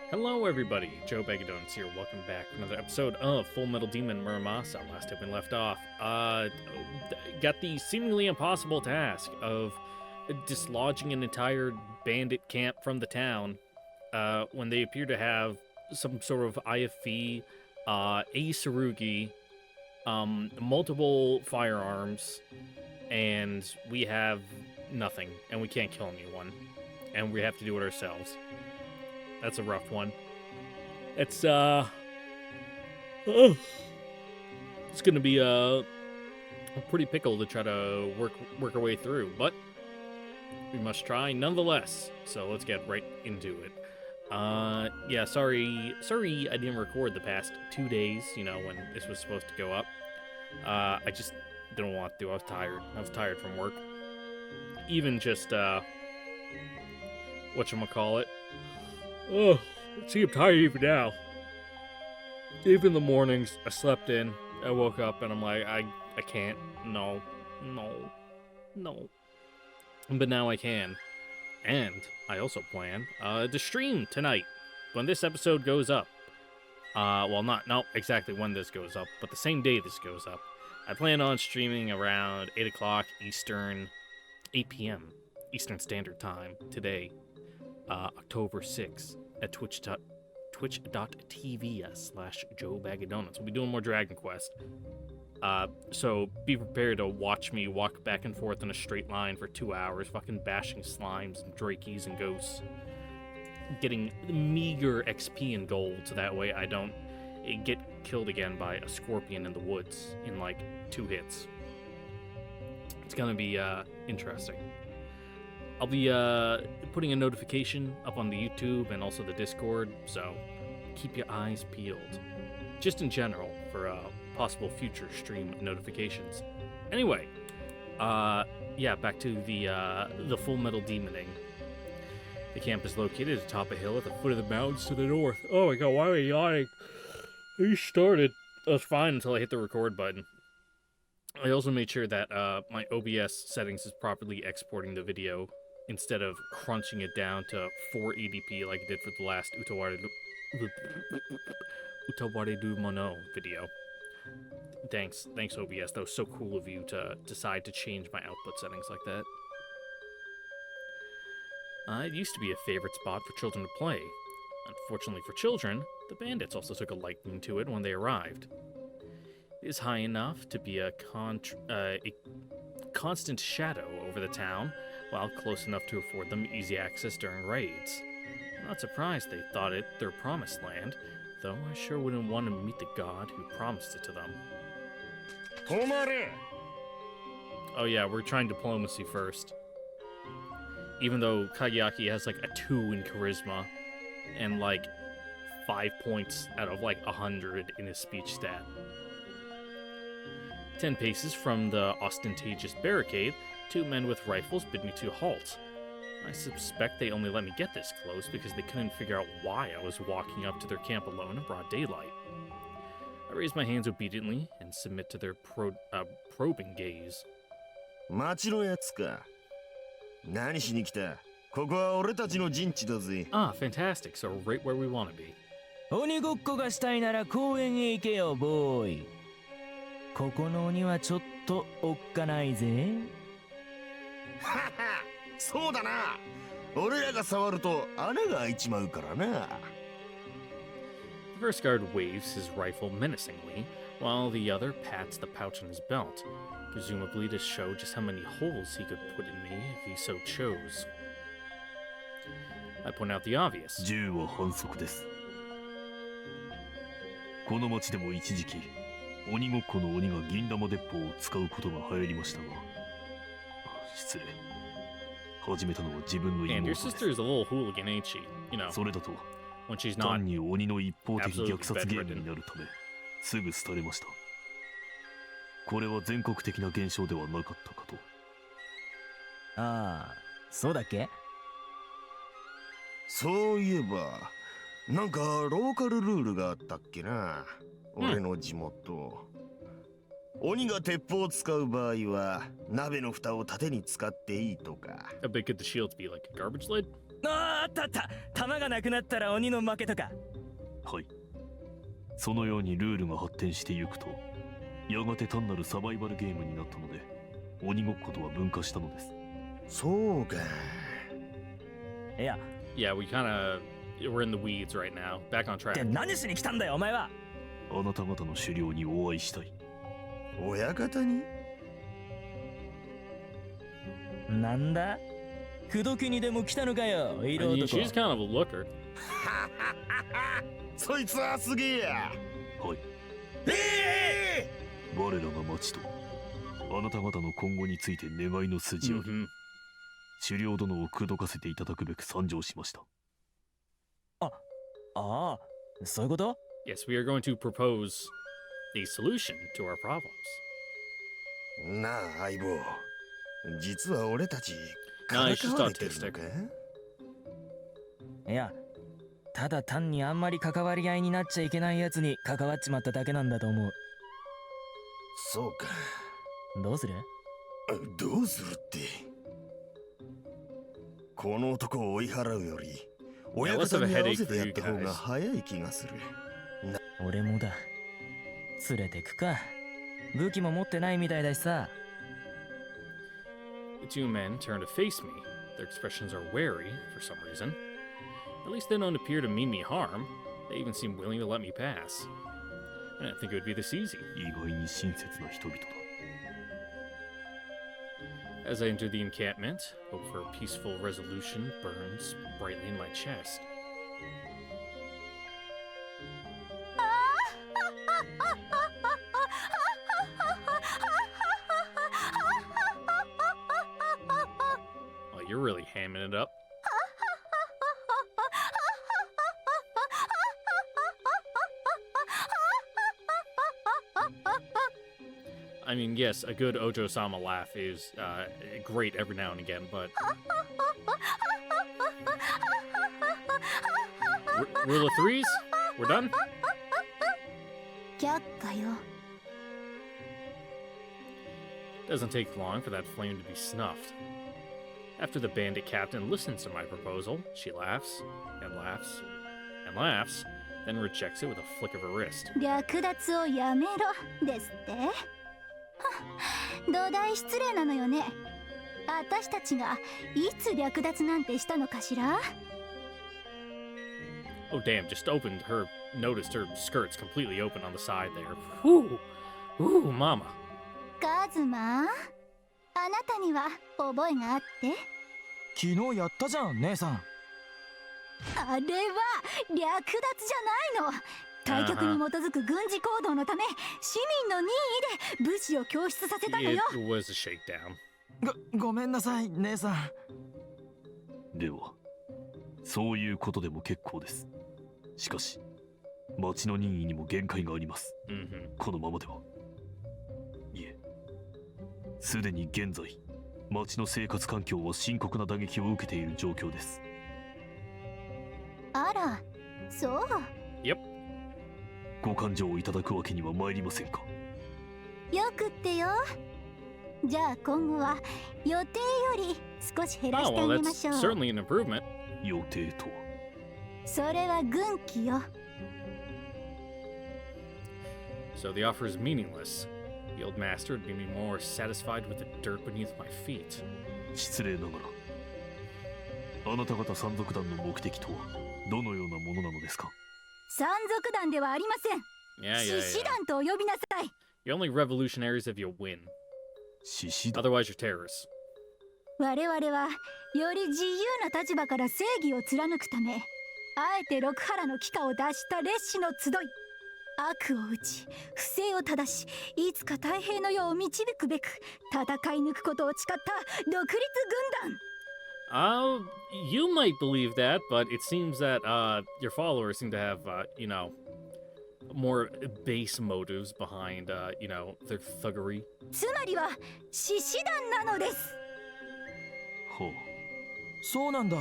Hello everybody, Joe Begadones here, welcome back to another episode of Full Metal Demon Muramasa. Last time we left off, got the seemingly impossible task of dislodging an entire bandit camp from the town, when they appear to have some sort of IFV, a Sarugi, multiple firearms, and we have nothing, and we can't kill anyone, and we have to do it ourselves. That's a rough one. It's gonna be a pretty pickle to try to work our way through, but we must try nonetheless. So let's get right into it. Yeah, sorry I didn't record the past 2 days, when this was supposed to go up. I just didn't want to. I was tired from work. Even just whatchamacallit. Oh, see, I'm tired even now. Even in the mornings, I slept in, I woke up, and I'm like, I can't. No. But now I can. And I also plan to stream tonight when this episode goes up. Well, not exactly when this goes up, but the same day this goes up. I plan on streaming around 8 o'clock Eastern, 8 p.m. Eastern Standard Time today. October 6th at twitch.tv/JoeBagadonuts. We'll be doing more Dragon Quest. So be prepared to watch me walk back and forth in a straight line for 2 hours, fucking bashing slimes and drakies and ghosts. Getting meager XP and gold, so that way I don't get killed again by a scorpion in the woods in like 2 hits. It's gonna be interesting. I'll be putting a notification up on the YouTube and also the Discord, so keep your eyes peeled. Just in general, for possible future stream notifications. Anyway, yeah, back to the Full Metal Demoning. The camp is located atop a hill at the foot of the mountains to the north. Oh my god, why are we yawning? You started. It was fine until I hit the record button. I also made sure that my OBS settings is properly exporting the video instead of crunching it down to 480p like I did for the last Utaware du Mono video. Thanks OBS. That was so cool of you to decide to change my output settings like that. It used to be a favorite spot for children to play. Unfortunately for children, the bandits also took a liking to it when they arrived. It is high enough to be a constant shadow over the town, while close enough to afford them easy access during raids. I'm not surprised they thought it their promised land, though I sure wouldn't want to meet the god who promised it to them. Oh yeah, we're trying diplomacy first. Even though Kageaki has like a 2 in charisma, and like 5 points out of like 100 in his speech stat. 10 paces from the ostentatious barricade, 2 men with rifles bid me to halt. I suspect they only let me get this close because they couldn't figure out why I was walking up to their camp alone in broad daylight. I raise my hands obediently and submit to their probing gaze. Ah, fantastic, so right where we want to be. 鬼ごっこがしたいなら公園へ行けよ、ボーイ。ここの鬼はちょっとおっかないぜ。はは、そうだな。俺らが触ると穴が開いちまうからな。The first guard waves his rifle menacingly, while the other pats the pouch on his belt, presumably to show just how many holes he could put in me if he so chose. I point out the obvious. 銃は反則です。この町でも一時期、鬼ごっこの鬼が銀玉鉄砲を使うことが流行りましたが、失礼。始めたのは自分の妹 And で your す。 sister is a little hooligan, ain't she? You know, それだと、 when she's not 単に鬼の一方的 absolutely 虐殺ゲームになるため、すぐ廃れました。これは全国的な現象ではなかったかと。ああ、そうだっけ？そういえば、なんかローカルルールがあったっけな。俺の地元。鬼が鉄砲を使う場合は、鍋の蓋を盾に使っていいとか。a bit could the shields be like a garbage lid? あったあった。弾がなくなったら鬼の負けとか。はい。そのようにルールが発展してゆくと、やがて単なるサバイバルゲームになったので、鬼ごっことは分化したのです。そうか。いや、Yeah, we're in the weeds right now. Back on って track. 何しに来たんだよお前は。あなた方の狩猟にお会いしたい。親方に？なんだ、口説きにでも来たのかよ、I 色 mean, 男。 she's kind of a looker. そいつはすげえや。はい。我らが町と、あなた方の今後について願いの筋あり、Mhm. 狩猟殿を口説かせていただくべく参上しました。ああ、そういうこと？ Yes, we are going to propose the solution to our problems. なあ相棒、実は俺たち No, から it's か just われてるの autistic. か？いや、ただ単にあんまり関わり合いになっちゃいけないやつに関わっちまっただけなんだと思う。そうか。どうする？どうするって。この男を追い払うより、親 let's 方 have a に合わ headache せて for や you った方 guys. が早い気がする。俺もだ。連れてくか。武器も持ってないみたいだしさ。The two men turn to face me. Their expressions are wary for some reason. At least they don't appear to mean me harm. They even seem willing to let me pass. I didn't think it would be this easy. 意外に親切な人々だ。As I enter the encampment, hope for a peaceful resolution burns brightly in my chest. Oh, you're really hamming it up. I mean, yes, a good Ojo-sama laugh is great every now and again, but... Rule of threes? We're done? 却下よ。 Doesn't take long for that flame to be snuffed. After the bandit captain listens to my proposal, she laughs, and laughs, and laughs, then rejects it with a flick of her wrist. 略奪をやめろですって。はっ、どだい失礼なのよね。私たちがいつ略奪なんてしたのかしら？ Oh damn, just noticed her skirts completely open on the side there. Whew! Ooh, mama. カズマ、あなたには覚えがあって？昨日やったじゃん、姉さん。あれは略奪じゃないの。対局に基づく軍事行動のため、市民の任意で武士を教出させたの It よ。 was a shakedown. ごめんなさい、姉さん。では、そういうことでも結構です。しかし、町の任意にも限界があります。Mm-hmm. このままでは。いえ、すでに現在、町の生活環境は深刻な打撃を受けている状況です。あら、そう。Yep. ご勘定をいただくわけには参りませんか。よくってよ。じゃあ今後は予定より少し減ら Oh, してあ well, げま that's しょう。 certainly an improvement. 予定とは。それは軍機よ。 So the offer is meaningless. The old master would be more satisfied with the dirt beneath my feet. 失礼ながら、あなた方山賊団の目的とはどのようなものなのですか。山賊団ではありません。 Yeah, 獅 yeah, 子 yeah. 団とお呼びなさい。 You're only revolutionaries if you win. 獅子団。 Otherwise, you're terrorists. 我々はより自由な立場から正義を貫くため、あえて六原の帰化を脱した烈士の集い。悪を打ち、不正を正し、いつか太平の世を導くべく戦い抜くことを誓った独立軍団。 You might believe that, but it seems that your followers seem to have, more base motives behind, their thuggery. つまりは獅子団なのです。はそうなんだ。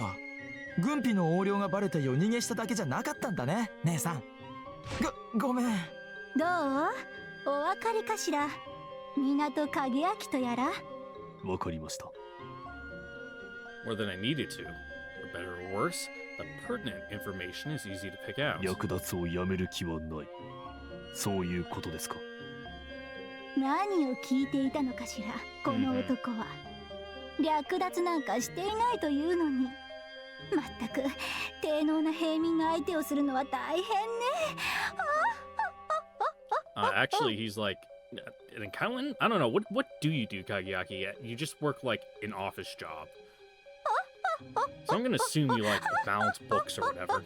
軍費の横領がバレて夜逃げしただけじゃなかったんだね、姉さん。ごめん。どう？お分かりかしら。港影明とやら。あ、わかりました。 More than I needed to, for better or worse, the pertinent information is easy to pick out. 役立つをやめる気はない。そういうことですか。何を聞いていたのかしら、この男は。略奪なんかしていないというのに。まったく低能な平民が相手をするのは大変ね。Actually, he's like an accountant? I don't know. What do you do, Kageaki? You just work like an office job. So I'm gonna assume you like balance books or whatever.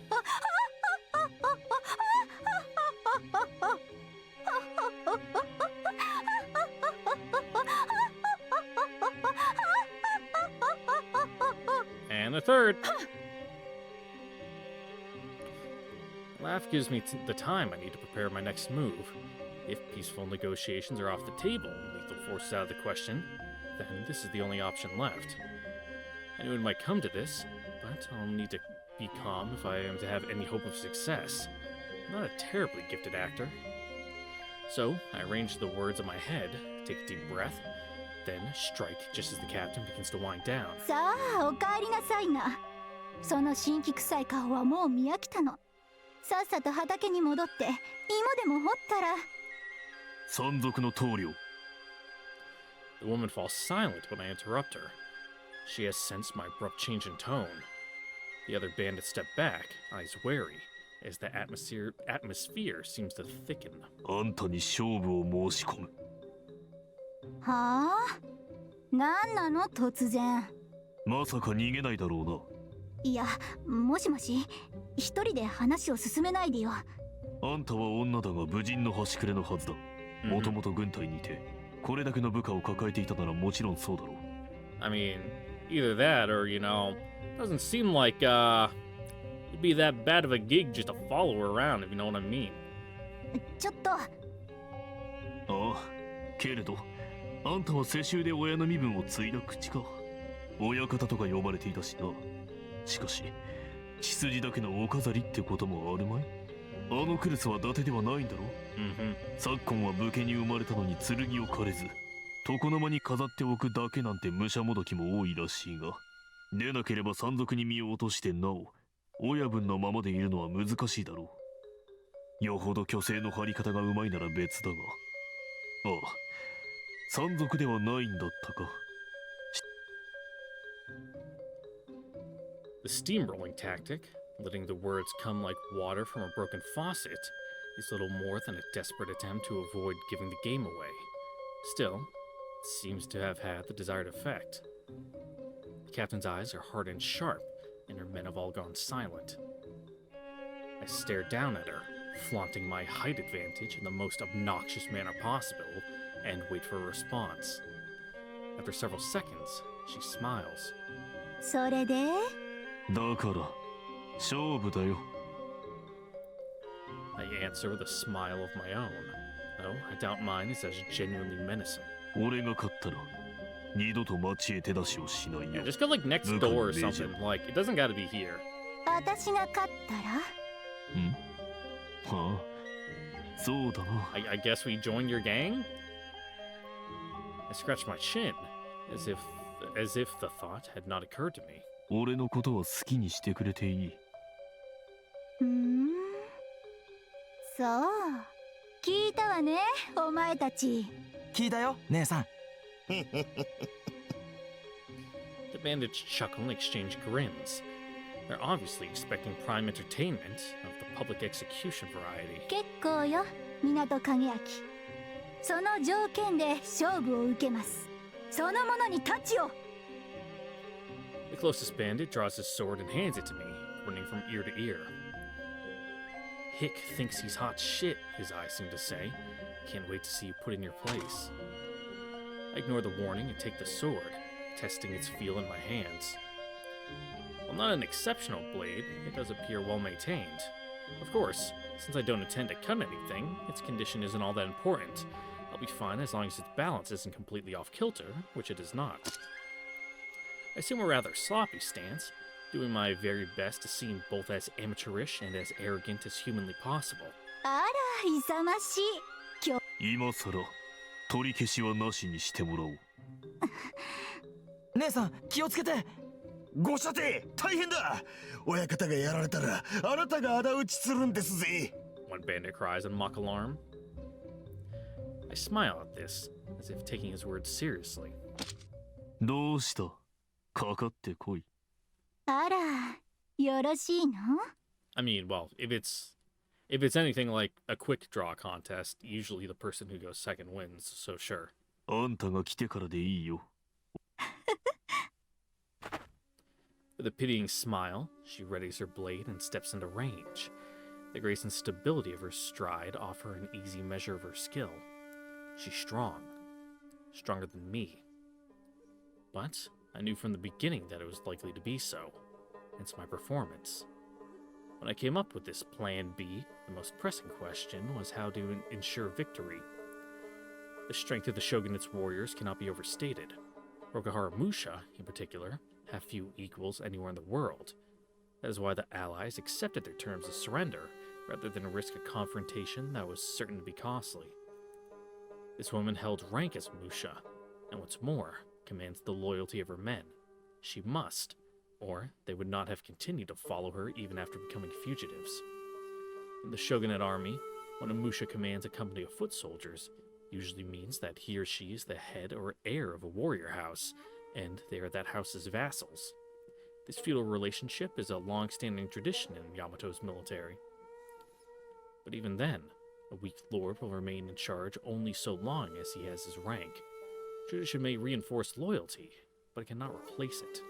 And a third. Laugh gives me the time I need to prepare my next move. If peaceful negotiations are off the table and lethal force is out of the question, then this is the only option left. I knew it might come to this, but I'll need to be calm if I am to have any hope of success. I'm not a terribly gifted actor. So, I arrange the words in my head, take a deep breath, then strike just as the captain begins to wind down. さあ、お帰りなさいな。その新規臭い顔はもう見飽きたの。さっさと畑に戻って芋でも掘ったら。山賊の棟梁。 The woman falls silent when I interrupt her. She has sensed my abrupt change in tone. The other bandits step back, eyes wary, as the atmosphere seems to thicken. あんたに勝負を申し込む。はあ？なんなの突然。まさか逃げないだろうな。いや、もしもし、一人で話を進めないでよ。あんたは女だが武人の端くれのはずだ。もともと軍隊にいて、これだけの部下を抱えていたならもちろんそうだろう。I mean, either that or, doesn't seem like, it'd be that bad of a gig just to follow her around, if you know what I mean. ちょっと。ああ、けれど、あんたは世襲で親の身分を継いだ口か。親方とか呼ばれていたしな。しかし、血筋だけのお飾りってこともあるまい。あのクルスは伊達ではないんだろ。昨今は武家に生まれたのに剣を枯れず、床の間に飾っておくだけなんて武者もどきも多いらしいが、でなければ山賊に身を落としてなお、親分のままでいるのは難しいだろう。よほど虚勢の張り方がうまいなら別だが。ああ、山賊ではないんだったか。The steamrolling tactic, letting the words come like water from a broken faucet, is little more than a desperate attempt to avoid giving the game away. Still, it seems to have had the desired effect. The captain's eyes are hard and sharp, and her men have all gone silent. I stare down at her, flaunting my height advantage in the most obnoxious manner possible, and wait for a response. After several seconds, she smiles. それで？だから勝負だよ。I answer with a smile of my own, though I doubt mine is as genuinely menacing. 俺が勝ったら二度と町へ手出しをしない Yeah, よ。 just go like next door or something. Like, it doesn't gotta be here. 私が勝ったら？ん？はあ、そうだな。I guess we join your gang? I scratched my chin, as if the thought had not occurred to me. 俺のことは好きにしてくれていい。そう。聞いたわね、お前たち。聞いたよ、姉さん。The bandits chuckle and exchange grins. They're obviously expecting prime entertainment of the public execution variety. 結構よ、港影明。その条件で勝負を受けます。その者に太刀を。The closest bandit draws his sword and hands it to me, grinning from ear to ear. Hick thinks he's hot shit, his eyes seem to say. Can't wait to see you put in your place. I ignore the warning and take the sword, testing its feel in my hands. While not an exceptional blade, it does appear well maintained. Of course, since I don't intend to cut anything, its condition isn't all that important. I'll be fine as long as its balance isn't completely off kilter, which it is not. I assume a rather sloppy stance, doing my very best to seem both as amateurish and as arrogant as humanly possible. あら、勇ましい。今さら取り消しはなしにしてもらおう。姉さん、気をつけて。ご舎弟、大変だ。親方がやられたら、あなたが仇討ちするんですぜ。 One bandit cries in mock alarm. I smile at this, as if taking his words seriously. どうした？かかってこい。あら、よろしいの？ I mean, well, if it's anything like a quick draw contest, usually the person who goes second wins, so sure. あんたが来てからでいいよ。With a pitying smile, she readies her blade and steps into range. The grace and stability of her stride offer an easy measure of her skill. She's strong. Stronger than me. But I knew from the beginning that it was likely to be so, hence my performance. When I came up with this Plan B, the most pressing question was how to ensure victory. The strength of the shogunate's warriors cannot be overstated. Rokahara Musha, in particular, have few equals anywhere in the world. That is why the allies accepted their terms of surrender, rather than risk a confrontation that was certain to be costly. This woman held rank as Musha, and what's more, commands the loyalty of her men. She must, or they would not have continued to follow her even after becoming fugitives. In the shogunate army, when a Musha commands a company of foot soldiers, usually means that he or she is the head or heir of a warrior house, and they are that house's vassals. This feudal relationship is a long-standing tradition in Yamato's military. But even then, a weak lord will remain in charge only so long as he has his rank. Tradition may reinforce loyalty, but it cannot replace it.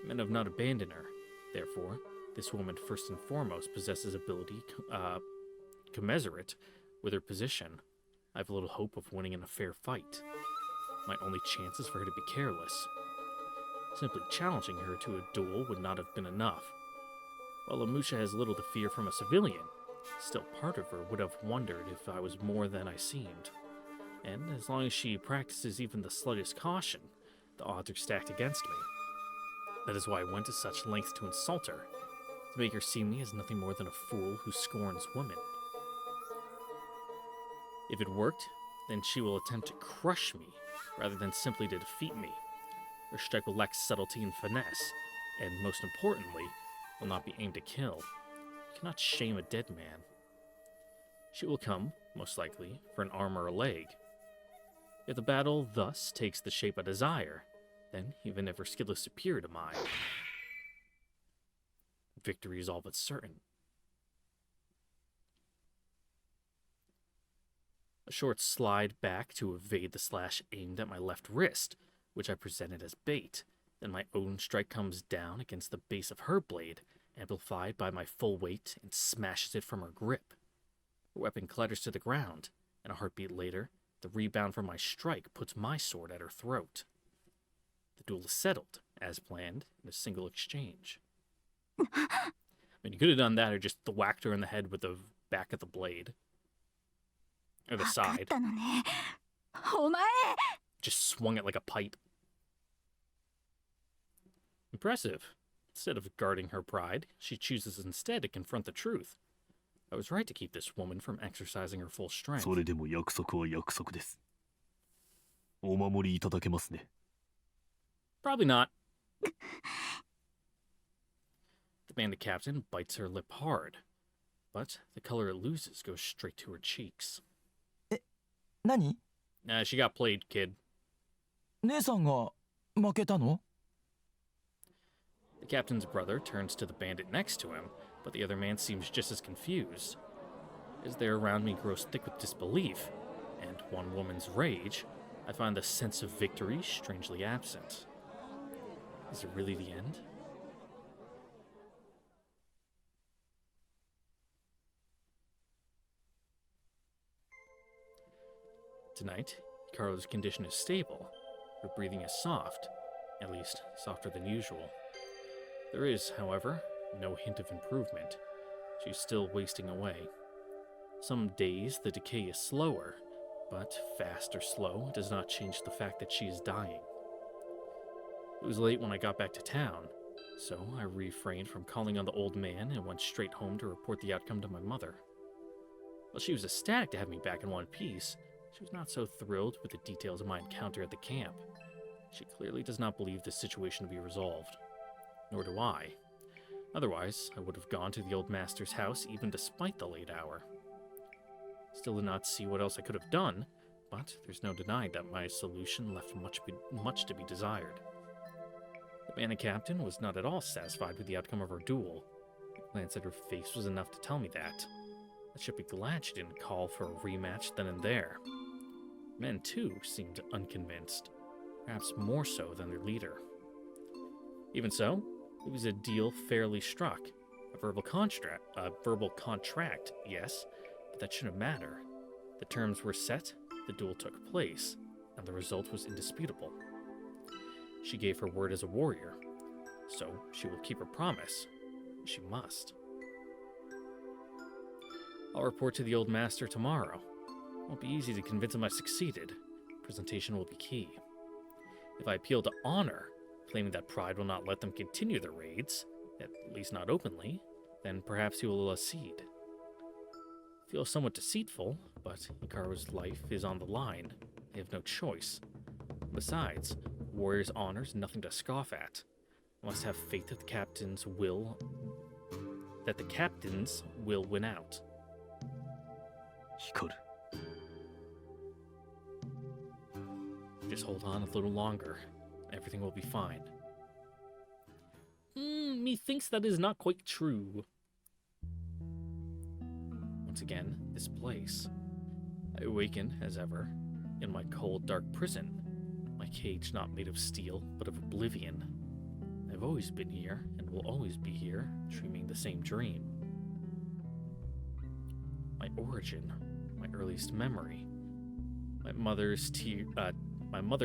Men have not abandoned her. Therefore, this woman first and foremost possesses ability commensurate with her position. I have little hope of winning in a fair fight. My only chance is for her to be careless. Simply challenging her to a duel would not have been enough. While Amusha has little to fear from a civilian, still part of her would have wondered if I was more than I seemed. And as long as she practices even the slightest caution, the odds are stacked against me. That is why I went to such lengths to insult her, to make her see me as nothing more than a fool who scorns women. If it worked, then she will attempt to crush me, rather than simply to defeat me. Her strike will lack subtlety and finesse, and most importantly, will not be aimed to kill. You cannot shame a dead man. She will come, most likely, for an arm or a leg. If the battle thus takes the shape I desire, then even if her skill is superior to mine, victory is all but certain. A short slide back to evade the slash aimed at my left wrist, which I presented as bait. Then my own strike comes down against the base of her blade, amplified by my full weight, and smashes it from her grip. Her weapon clatters to the ground, and a heartbeat later, the rebound from my strike puts my sword at her throat. The duel is settled, as planned, in a single exchange. I mean, you could have done that or just whacked her in the head with the back of the blade. Or the side. ったのね。お前 Just swung it like a pipe. Impressive. Instead of guarding her pride, she chooses instead to confront the truth. I was right to keep this woman from exercising her full strength. それでも約束は約束です。お守りいただけますね。Probably not. The bandit captain bites her lip hard, but the color it loses goes straight to her cheeks. 何？ She got played, kid. 姉さんが負けたの？ The captain's brother turns to the bandit next to him, but the other man seems just as confused. As they around me grows thick with disbelief, and one woman's rage, I find the sense of victory strangely absent. Is it really the end? Tonight, Hikaru's condition is stable. Her breathing is soft, at least softer than usual. There is, however, no hint of improvement. She's still wasting away. Some days the decay is slower, but fast or slow does not change the fact that she is dying. It was late when I got back to town, so I refrained from calling on the old man and went straight home to report the outcome to my mother. While she was ecstatic to have me back in one piece, she was not so thrilled with the details of my encounter at the camp. She clearly does not believe this situation to be resolved. Nor do I. Otherwise, I would have gone to the old master's house even despite the late hour. Still did not see what else I could have done, but there's no denying that my solution left much to be desired. The bandit captain was not at all satisfied with the outcome of our duel. A glance at her face was enough to tell me that. I should be glad she didn't call for a rematch then and there. Men, too, seemed unconvinced, perhaps more so than their leader. Even so, it was a deal fairly struck. A verbal contract, yes, but that shouldn't matter. The terms were set, the duel took place, and the result was indisputable. She gave her word as a warrior, so she will keep her promise. She must. I'll report to the old master tomorrow. It won't be easy to convince him I succeeded. Presentation will be key. If I appeal to honor, claiming that pride will not let them continue their raids, at least not openly, then perhaps he will accede. Feels somewhat deceitful, but Hikaru's life is on the line. They have no choice. Besides, warrior's honor is nothing to scoff at. I must have faith that the captains will win out. 光る。 Just hold on a little longer. Everything will be fine. Methinks that is not quite true. Once again, this place. I awaken, as ever, in my cold, dark prison. My cage not made of steel, but of oblivion. I've always been here, and will always be here, dreaming the same dream. My origin, my earliest memory. My mother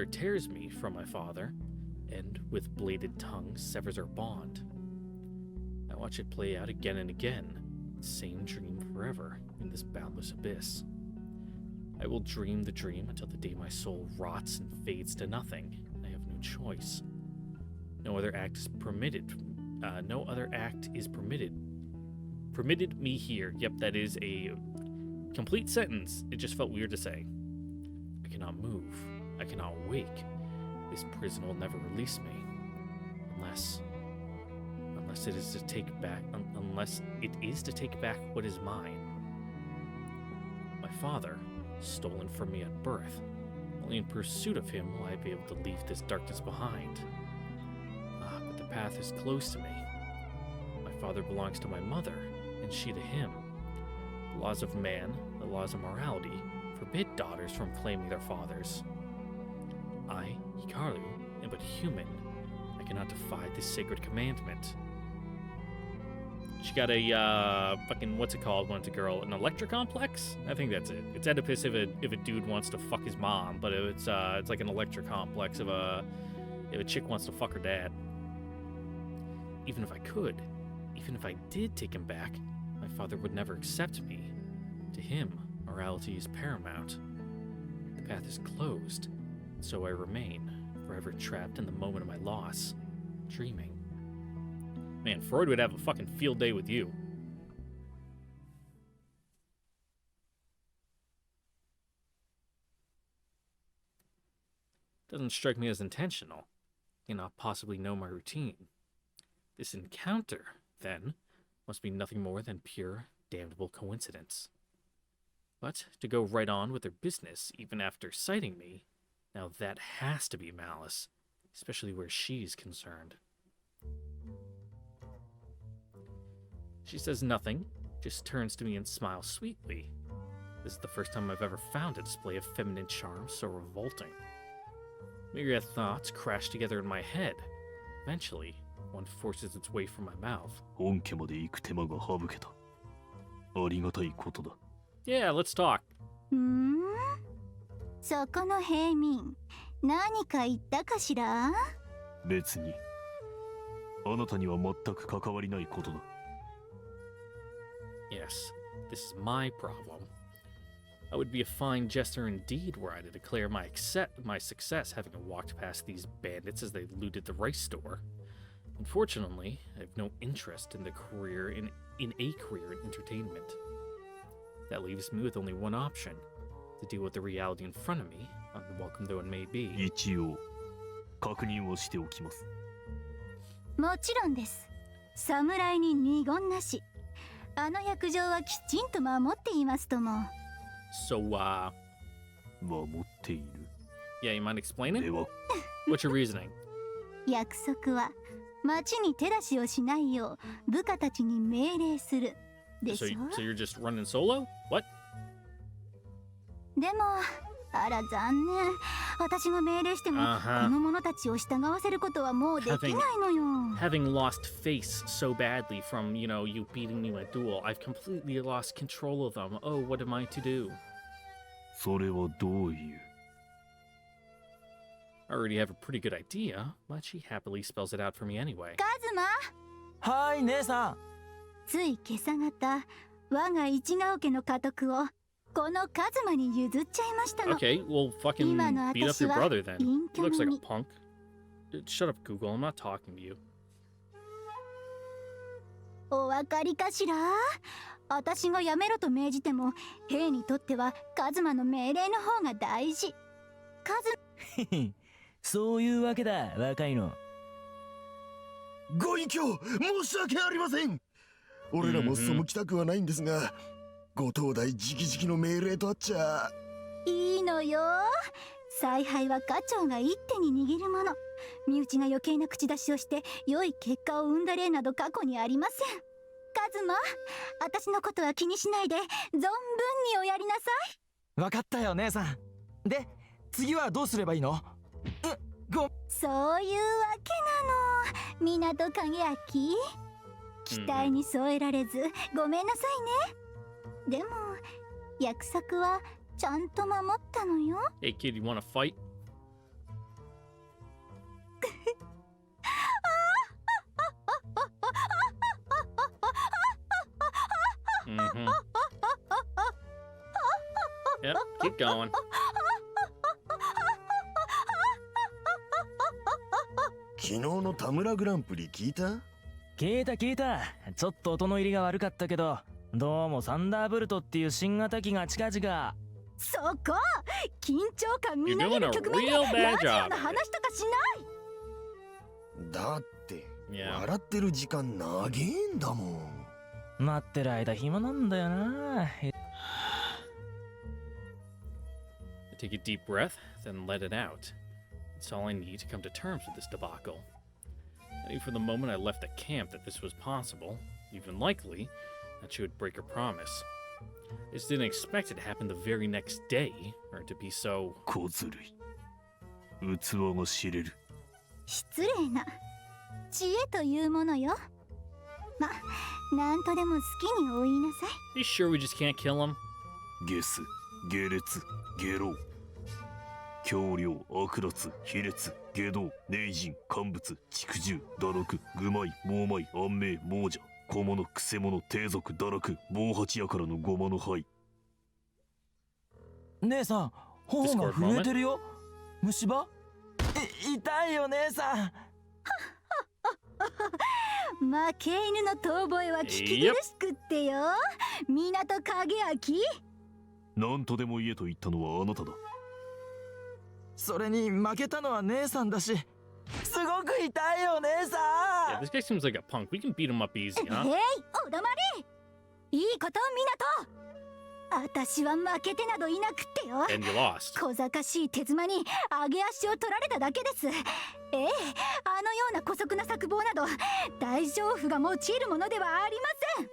tears me from my father, and with bladed tongue severs our bond. I watch it play out again and again, the same dream forever in this boundless abyss. I will dream the dream until the day my soul rots and fades to nothing. I have no choice. No other act is permitted. Permitted me here. Yep, that is a complete sentence. It just felt weird to say. I cannot move. I cannot wake. This prison will never release me. Unless it is to take back what is mine. My father, stolen from me at birth. Only in pursuit of him will I be able to leave this darkness behind. But the path is closed to me. My father belongs to my mother, and she to him. The laws of man, the laws of morality, forbid daughters from claiming their fathers. I, Hikaru, am but human. I cannot defy this sacred commandment. She got a, what's it called when it's a girl? An electra complex? I think that's it. It's Oedipus if a dude wants to fuck his mom, but it's like an electra complex if a chick wants to fuck her dad. Even if I could, even if I did take him back, my father would never accept me. To him, morality is paramount. The path is closed, so I remain, forever trapped in the moment of my loss, dreaming. Man, Freud would have a fucking field day with you. Doesn't strike me as intentional. Cannot possibly know my routine. This encounter, then, must be nothing more than pure, damnable coincidence. But to go right on with their business, even after citing me, now that has to be malice, especially where she's concerned. She says nothing, just turns to me and smiles sweetly. This is the first time I've ever found a display of feminine charm so revolting. Myriad thoughts crash together in my head. Eventually, one forces its way from my mouth. 本家まで行く手間が省けた。ありがたいことだ。Yeah, let's talk. そこの平民、何か言ったかしら？別に。あなたには全く関わりないことだ。Yes, this is my problem. I would be a fine jester indeed were I to declare my success having walked past these bandits as they looted the rice store. Unfortunately, I have no interest in a career in entertainment. That leaves me with only one option, to deal with the reality in front of me, unwelcome though it may be. 一応、確認をしておきます。もちろんです。侍に二言なし。あの約定はきちんと守っていますとも。So, 守っている。 yeah, you mind explaining? では What's your reasoning? 約束は町に手出しをしないよう部下たちに命令するでし So, ょ。 so you're just running solo? What? でもあら残念。私が命令してもこの者たちを従わせることはもうできないのよ。Having lost face so badly from, you know, you beating me in a duel, I've completely lost control of them. Oh, what am I to do? それはどういう。 I already have a pretty good idea, but she happily spells it out for me anyway. カズマ、はい姉さん。つい今朝方我が一ヶ家の家督をこのカズマに譲っちゃいましたの。 Okay, well, fucking 今の beat up 私 your は brother then. 隠 He 居 looks の like a 身。 punk. Shut up, Google. I'm not talking to you. お分かりかしら。私がやめろと命じても兵にとってはカズマの命令の方が大事。カズそういうわけだ若いの。ご隠居申し訳ありません。俺らも背きたくはないんですが、ご当代直々の命令とあっちゃ。いいのよ。采配は家長が一手に握るもの。身内が余計な口出しをして良い結果を生んだ例など過去にありません。カズマ、私のことは気にしないで存分におやりなさい。わかったよ姉さん。で次はどうすればいいの？そういうわけなの。港影明、期待に添えられずごめんなさいね。でも約束はちゃんと守ったのよ。 Hey, kid, you wanna fight? Mm-hmm. Yep, keep going. 昨日の田村グランプリ聞いた？聞いた聞いた。ちょっと音の入りが悪かったけど、どうもサンダーブルトっていう新型機が近々。そこ緊張感み You're なぎ doing る a 局面で real ラ bad ジオ job. の話とかしない。だってYeah. 笑ってる時間長えんだもん。待ってる間暇なんだよな。 Take a deep breath, then let it out. It's all I need to come to terms with this debacle. I knew from the moment I left the camp that this was possible, even likely, that she would break her promise. I just didn't expect it to happen the very next day, or to be so... 小ずるい。器が知れる。失礼な。知恵というものよ。ま、なんとでも好きにお言いなさい。 You sure we just can't kill him? ゲス、下劣、下老。強量、悪辣、卑劣、下道、内人、奸物、畜獣、堕落、愚昧、猛昧、安明、亡者、小物、くせ者、低俗、堕落、暴八やからのごまの灰。姉さん、頬が震えてるよ。虫歯？痛いよ姉さん。負け犬の遠吠えは聞き苦しくってよ。港影明。何とでも言えと言ったのはあなただ。それに負けたのは姉さんだし、すごく痛いよ姉さ Yeah, ん。 this guy seems like a punk. We can beat him up easy, えい、 huh? お黙り。いいこと港。私は負けてなどいなくってよ。 And you lost. 小賢しい手妻に上げ足を取られただけです。ええ、あのような姑息な策謀など大丈夫が用いるものではありません。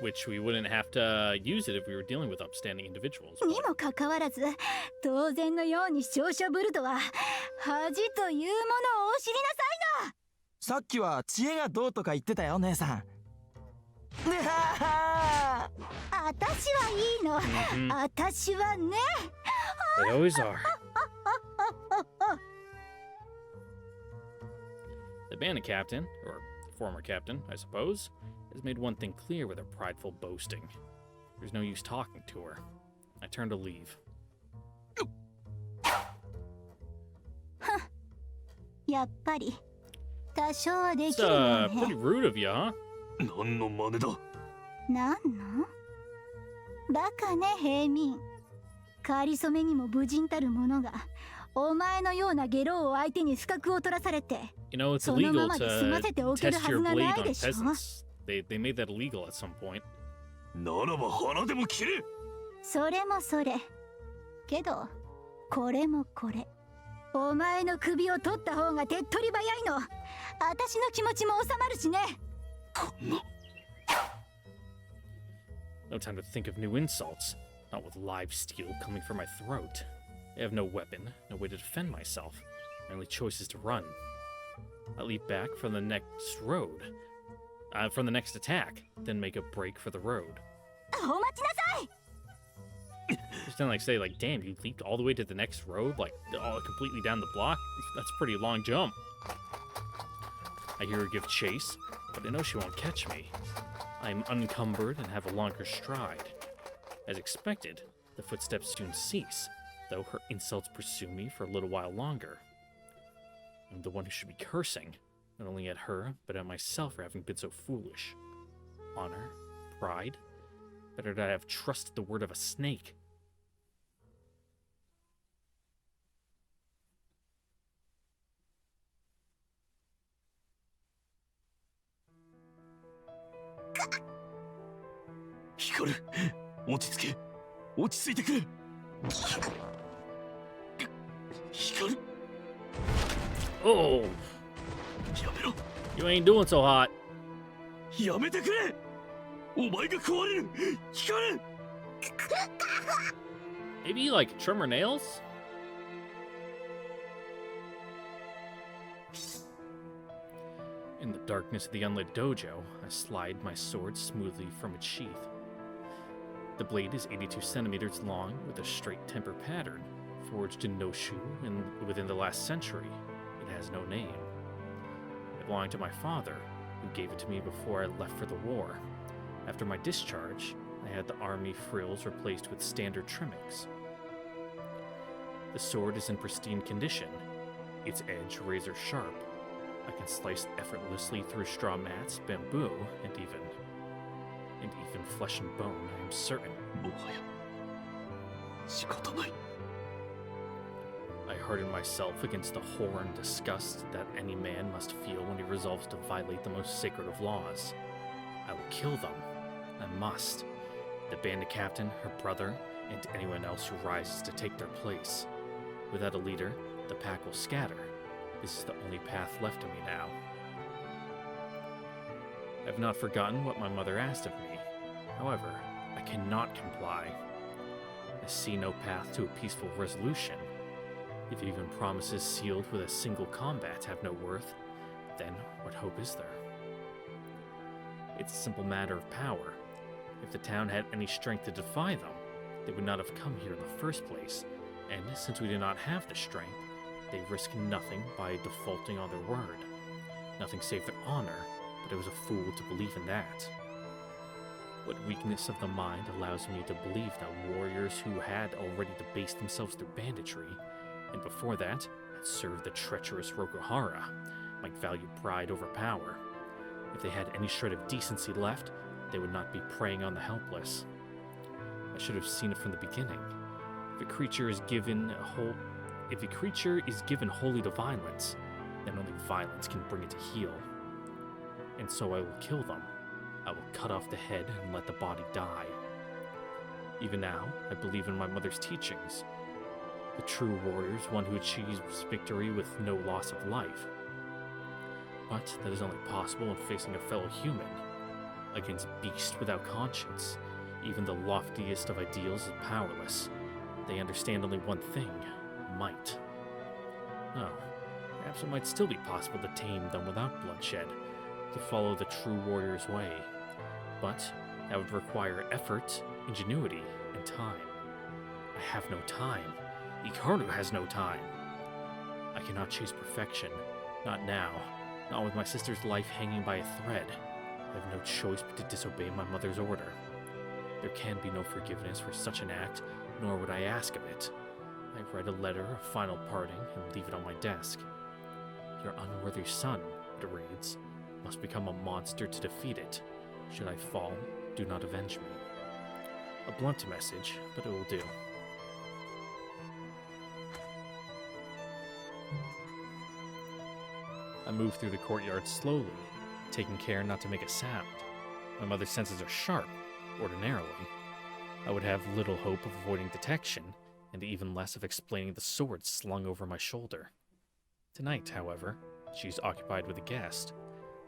Which we wouldn't have to use it if we were dealing with upstanding individuals. にもかかわらず当然のように少々ぶるとは恥というものをお知りなさいな。さっきは知恵がどうとか言ってたよ姉さん。ねはあたしはいいの。 Mhm. あたしはね。 They always are. The bandit captain, or former captain, I suppose, has made one thing clear with her prideful boasting. There's no use talking to her. I turn to leave. やっぱり多少はで It's きるわ pretty ね。 rude of you, huh? 何の真似だ。なんのバカね平民。かりそめにも無人たる者がお前のような下郎を相手に不覚を取らされて You know, it's そのま illegal まで済ませてお to ける test は your ずが blade ない on でしょ。 peasants. They made that illegal at some point. ならば腹でも切れ。それもそれ。けどこれもこれ。お前の首を取った方が手っ取り早いの。私の気持ちも収まるしね。こんな。 No time to think of new insults. Not with live steel coming from my throat. I have no weapon, no way to defend myself. My only choice is to run. I leap back from the next from the next attack, then make a break for the road. お待ちなさい。 Just then, like, say, like, damn, you leaped all the way to the next road, like, all completely down the block? That's a pretty long jump. I hear her give chase, but I know she won't catch me. I am unencumbered and have a longer stride. As expected, the footsteps soon cease, though her insults pursue me for a little while longer. I'm the one who should be cursing, not only at her, but at myself for having been so foolish. Honor? Pride? Better that I have trusted the word of a snake. Hikaru, 落ち着け。落ち着いてくれ。Hikaru, Oh, やめろ。 you ain't doing so hot. やめてくれ。お前が壊れる。Hikaru. Maybe, like, trim her nails? In the darkness of the unlit dojo, I slide my sword smoothly from its sheath. The blade is 82 centimeters long with a straight temper pattern, forged in Noshu and within the last century. It has no name. It belonged to my father, who gave it to me before I left for the war. After my discharge, I had the army frills replaced with standard trimmings. The sword is in pristine condition, its edge razor sharp. I can slice effortlessly through straw mats, bamboo, and even flesh and bone, I am certain. もはや仕方ない。 I harden myself against the horror and disgust that any man must feel when he resolves to violate the most sacred of laws. I will kill them. I must. The bandit captain, her brother, and anyone else who rises to take their place. Without a leader, the pack will scatter. This is the only path left to me now. I have not forgotten what my mother asked of me. However, I cannot comply. I see no path to a peaceful resolution. If even promises sealed with a single combat have no worth, then what hope is there? It's a simple matter of power. If the town had any strength to defy them, they would not have come here in the first place, and since we do not have the strength, they risk nothing by defaulting on their word. Nothing save their honor, but I was a fool to believe in that. What weakness of the mind allows me to believe that warriors who had already debased themselves through banditry, and before that had served the treacherous Rokuhara, might value pride over power? If they had any shred of decency left, they would not be preying on the helpless. I should have seen it from the beginning. If a creature is given wholly to violence, then only violence can bring it to heel. And so I will kill them. I will cut off the head and let the body die. Even now, I believe in my mother's teachings. The true warrior is one who achieves victory with no loss of life. But that is only possible in facing a fellow human. Against beasts without conscience, even the loftiest of ideals is powerless. They understand only one thing: might. Oh, perhaps it might still be possible to tame them without bloodshed, to follow the true warrior's way. But that would require effort, ingenuity, and time. I have no time. Hikaru has no time. I cannot chase perfection. Not now. Not with my sister's life hanging by a thread. I have no choice but to disobey my mother's order. There can be no forgiveness for such an act, nor would I ask of it. I write a letter of final parting and leave it on my desk. Your unworthy son, it reads, must become a monster to defeat it. Should I fall, do not avenge me. A blunt message, but it will do. I move through the courtyard slowly, taking care not to make a sound. My mother's senses are sharp, ordinarily. I would have little hope of avoiding detection, and even less of explaining the sword slung over my shoulder. Tonight, however, she's occupied with a guest.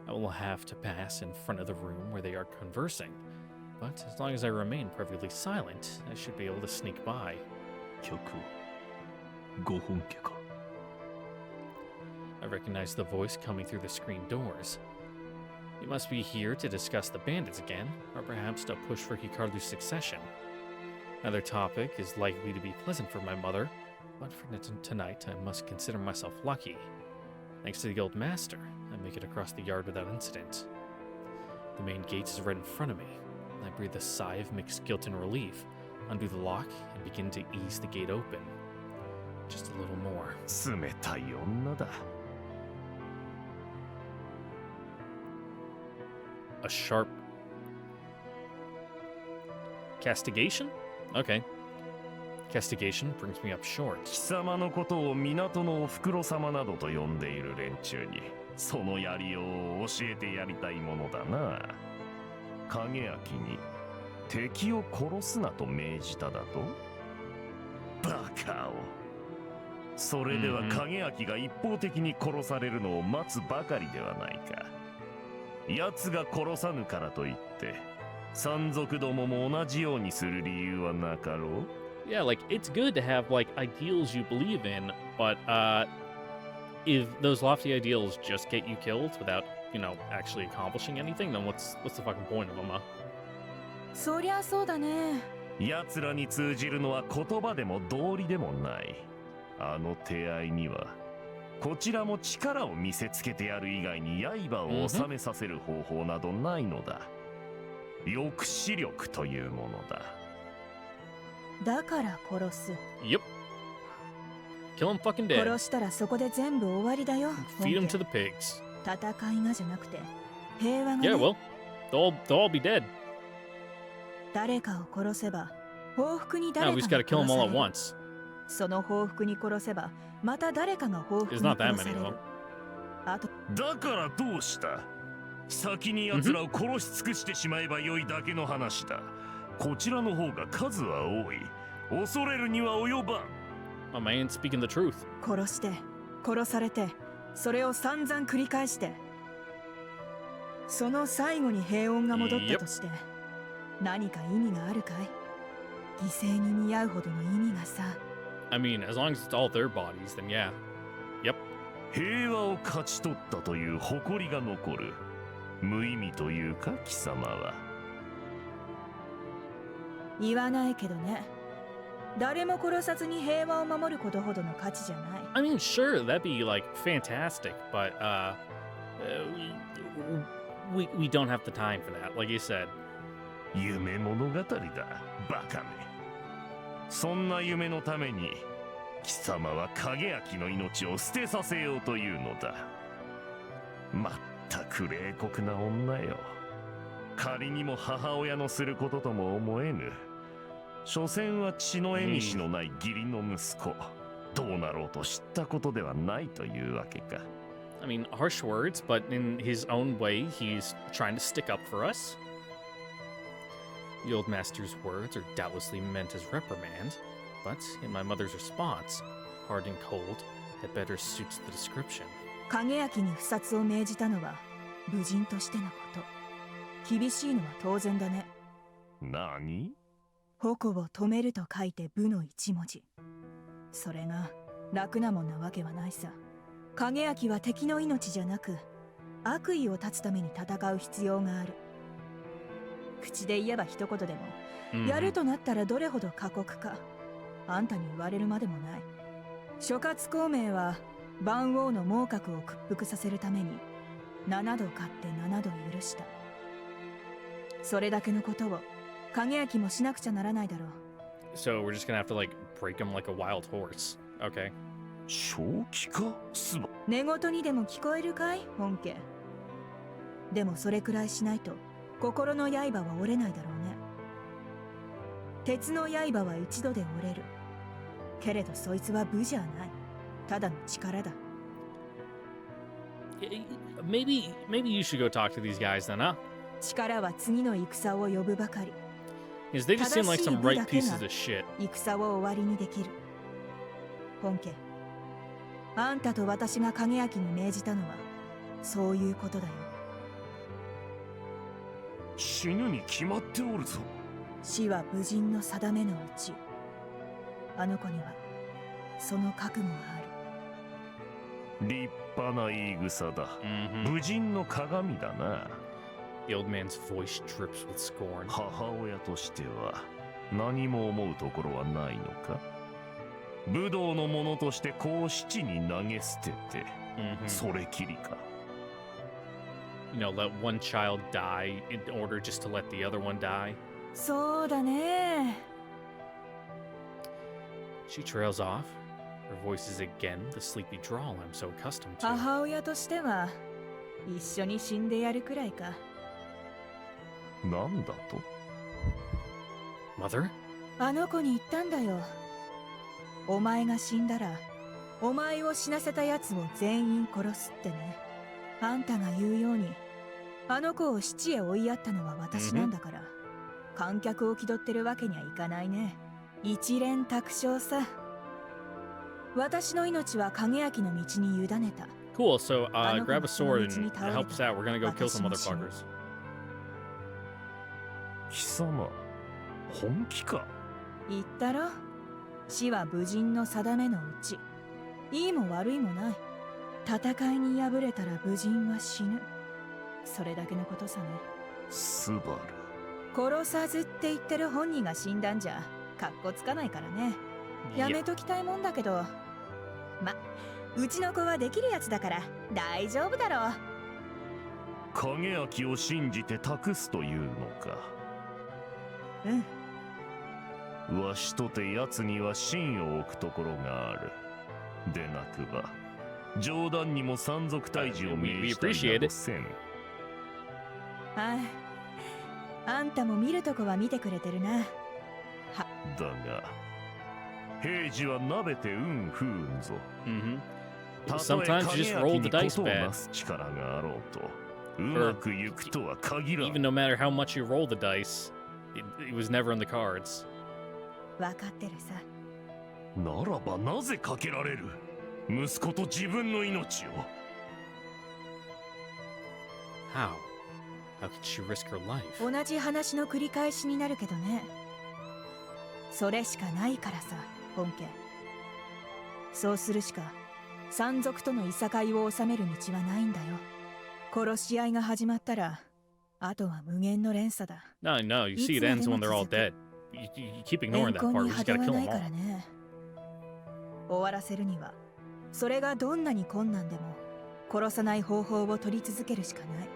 I will have to pass in front of the room where they are conversing, but as long as I remain perfectly silent, I should be able to sneak by. 客ご本家か I recognize the voice coming through the screen doors. You must be here to discuss the bandits again, or perhaps to push for Hikaru's succession. Another topic is likely to be pleasant for my mother, but for tonight I must consider myself lucky. Thanks to the old master, I make it across the yard without incident. The main gate is right in front of me. I breathe a sigh of mixed guilt and relief, undo the lock, and begin to ease the gate open. Just a little more. 冷たい女だ A sharp castigation? Okay. Castigation brings me up short. 貴様のことを港のおふくろ様などと呼んでいる連中にそのやりようを教えてやりたいものだな影明に敵を殺すなと命じただとバカをそれでは影明が一方的に殺されるのを待つばかりではないか奴が殺さぬからといって山賊どもも同じようにする理由はなかろう Yeah, like, it's good to have, like, ideals you believe in, but, if those lofty ideals just get you killed without, you know, actually accomplishing anything, then what's the fucking point of them, huh? そりゃそうだね。奴らに通じるのは言葉でも道理でもないあの手合いにはこちらも力を見せつけてやる以外に刃を収めさせる方法などないのだ抑止力というものだだから殺す Yep. Kill him fucking dead. 殺したらそこで全部終わりだよ Feed him to the pigs. 戦いがじゃなくて平和がね Yeah, well, they'll all be dead. 誰かを殺せば報復に Now 誰 we か just が gotta kill 殺 them さ all れ at る once. その報復に殺せばまた誰かが報復 There's に not that 殺さ many れ of る them. あとだからどうした先に奴らを殺し尽くしてしまえばよいだけの話だこちらの方が数は多い恐れるには及ばん My man speaking the truth. 殺して殺されてそれを散々繰り返してその最後に平穏が戻ったとして何か意味があるかい犠牲に見合うほどの意味がさ I mean, as long as it's all their bodies, then yeah. Yep. 平和を勝ち取ったという誇りが残る無意味というか貴様は言わないけどね誰も殺さずに平和を守ることほどの価値じゃない I mean, sure, that'd be, like, fantastic, but, we don't have the time for that, like you said. 夢物語だバカめそんな夢のために貴様は影明の命を捨てさせようというのだまったく冷酷な女よ仮にも母親のすることとも思えぬ所詮は血の縁しのない義理の息子どうなろうと知ったことではないというわけか I mean, harsh words, but in his own way, he's trying to stick up for us. The old master's words are doubtlessly meant as reprimand, but in my mother's response, hard and cold, that better suits the description. 影明に不殺を命じたのは武人としてのこと厳しいのは当然だね何矛を止めると書いて武の一文字それが楽なもんなわけはないさ影明は敵の命じゃなく悪意を断つために戦う必要がある口で言えば一言でも、やるとなったらどれほど過酷かあんたに言われるまでもない諸葛孔明は万王の猛覚を屈服させるために7度勝って7度許したそれだけのことを影明もしなくちゃならないだろう So we're just gonna have to, like, break him like a wild horse. Okay. 正気かすば寝言にでも聞こえるかい本家でもそれくらいしないと心の刃は折れないだろうね鉄の刃は一度で折れるけれどそいつは武じゃないただの力だ Maybe you should go talk to these guys then, huh? 力は次の戦を呼ぶばかり。 Because they just seem like some right pieces of shit. 戦を終わりにできる。本家、あんたと私が影焼に命じたのはそういうことだよ。死ぬに決まっておるぞ。死は武人の定めのうち。あの子にはその覚悟がある。立派な言い草だ。 Mm-hmm. 武人の鏡だな。 The old man's voice drips with scorn. 母親としては何も思うところはないのか。武道の者としてこう七に投げ捨てて、Mm-hmm. それきりか。You know, let one child die in order just to let the other one die. そうだね。 She trails off. Her voice is again the sleepy drawl I'm so accustomed to. 母親としては一緒に死んでやるくらいか。なんだと？ Mother? あの子に言ったんだよ。お前が死んだらお前を死なせた奴を全員殺すってね。あんたが言うようにあの子を七へ追いやったのは私なんだから、観客を気取ってるわけにはいかないね。一連卓勝さ。私の命は影焼の道に委ねた。 Cool, so grab a sword and help us out. We're gonna go kill some motherfuckers. 貴様、本気か？言ったろ。死は武人の定めのうち。いいも悪いもない。戦いに敗れたら武人は死ぬ。それだけのことさね。スバル。殺さずって言ってる本人が死んだんじゃかっこつかないからね。やめときたいもんだけど、ま、うちの子はできるやつだから大丈夫だろう。影焼を信じて託すというのか。うん。わしとて奴には信を置くところがある。でなくば冗談にも山賊退治を命じたりなどせん。はい。あんたも見るとこは見てくれてるな。は。だが平次はなべて運不運ぞ。Mm-hmm. たとえ Sometimes you just roll the 影 dice 焼にことを bad. なす力があろうとうまくいくとは限らん。 Even no matter how much you roll the dice, it was never in the cards. わかってるさ。ならばなぜかけられる？息子と自分の命を。 How? How could she risk her life? 同じ話の繰り返しになるけどね。それしかないからさ、本家。そうするしか山賊とのいさかいを収める道はないんだよ。殺し合いが始まったらあとは無限の連鎖だ。 No, you see it ends when they're all dead. You keep ignoring that part. We just gotta kill な them いから all. ね。終わらせるにはそれがどんなに困難でも殺さない方法を取り続けるしかない。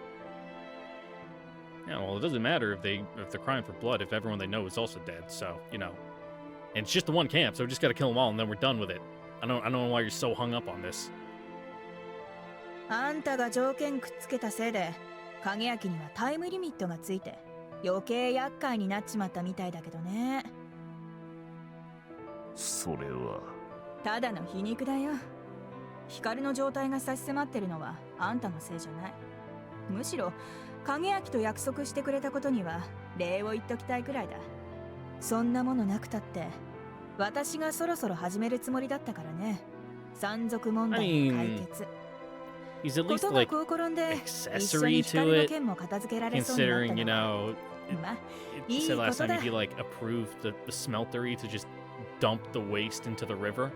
Yeah, well, it doesn't matter if they're crying for blood if everyone they know is also dead. So you know, and it's just the one camp, so we just gotta kill them all and then we're done with it. I don't know why you're so hung up on this. あんたが条件くっつけたせいで影焼にはタイムリミットがついて余計厄介になっちまったみたいだけどね。それはただの皮肉だよ。光の状態が差し迫ってるのはあんたのせいじゃない。むしろ影焼と約束してくれたことには礼を言っときたいくらいだ。そんなものなくたって私がそろそろ始めるつもりだったからね。山賊問題の解決。 He's at こ least とが like こう転んで一緒 accessory に to 光の it, 件も片付けられそうになった considering の you know. まあ It いい said こ last と time だ。 if you like approved the smeltery to just dump the waste into the river.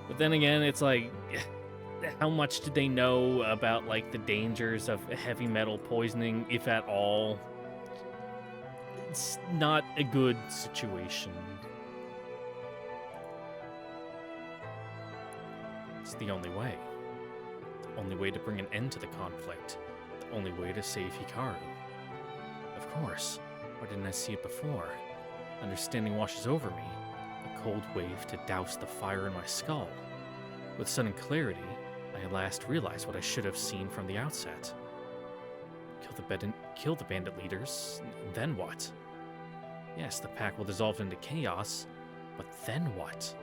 But then again, it's like, how much did they know about like the dangers of heavy metal poisoning, if at all? It's not a good situation. It's the only way. The only way to bring an end to the conflict. The only way to save Hikaru. Of course. Why didn't I see it before? Understanding washes over me. A cold wave to douse the fire in my skull. With sudden clarity, I at last realized what I should have seen from the outset. Kill the bandit leaders, and then what? Yes, the pack will dissolve into chaos, but then what?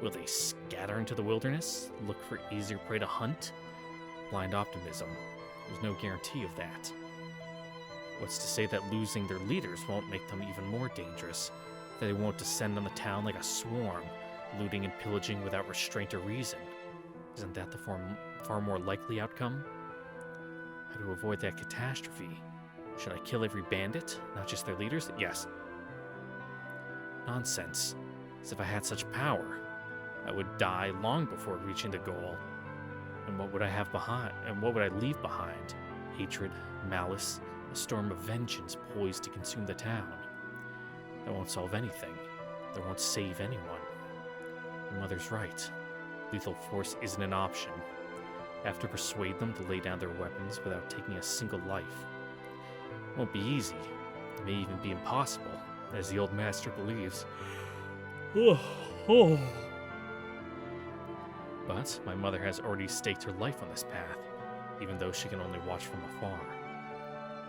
Will they scatter into the wilderness, look for easier prey to hunt? Blind optimism. There's no guarantee of that. What's to say that losing their leaders won't make them even more dangerous? That they won't descend on the town like a swarm, looting and pillaging without restraint or reason? Isn't that the far more likely outcome? How to avoid that catastrophe? Should I kill every bandit, not just their leaders? Yes. Nonsense. As if I had such power. I would die long before reaching the goal. And what would I have behind? And what would I leave behind? Hatred, malice, a storm of vengeance poised to consume the town. That won't solve anything. That won't save anyone. My mother's right. Lethal force isn't an option. I have to persuade them to lay down their weapons without taking a single life. It won't be easy. It may even be impossible, as the old master believes. But my mother has already staked her life on this path, even though she can only watch from afar.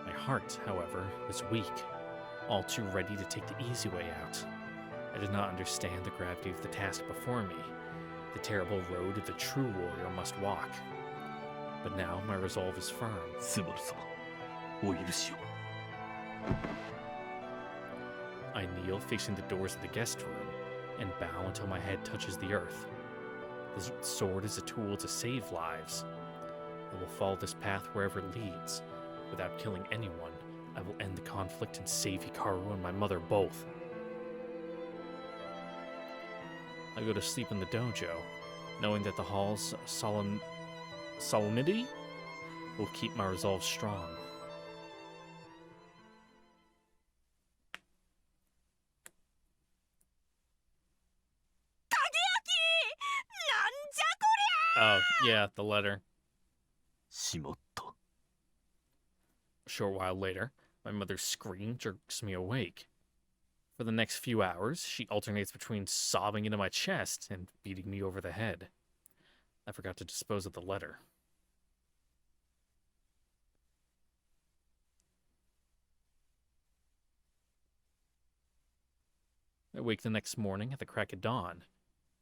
My heart, however, is weak, all too ready to take the easy way out. I did not understand the gravity of the task before me, the terrible road the true warrior must walk. But now my resolve is firm. スバル様、お許しを。 I kneel facing the doors of the guest room and bow until my head touches the earth. This sword is a tool to save lives. I will follow this path wherever it leads. Without killing anyone, I will end the conflict and save Hikaru and my mother both. I go to sleep in the dojo, knowing that the hall's solemnity will keep my resolve strong. Oh, yeah, the letter. しまった。 A short while later, my mother's scream jerks me awake. For the next few hours, she alternates between sobbing into my chest and beating me over the head. I forgot to dispose of the letter. I wake the next morning at the crack of dawn.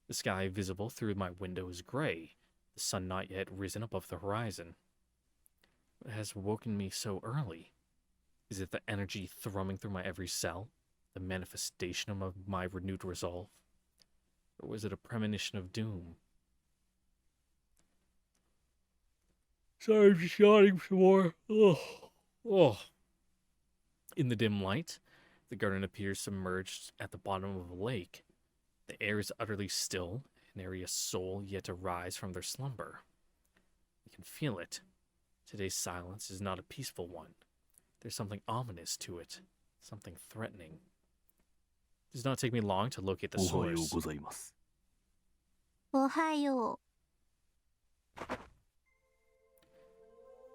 The sky visible through my window is gray, the sun not yet risen above the horizon. What has woken me so early? Is it the energy thrumming through my every cell, the manifestation of my renewed resolve? Or was it a premonition of doom? Sorry, I'm just yawning some more. Oh. In the dim light, the garden appears submerged at the bottom of a lake. The air is utterly still, nary a soul yet to rise from their slumber. I can feel it. Today's silence is not a peaceful one. There's something ominous to it, something threatening. It does not take me long to locate the おはよう source. ございます。おはよ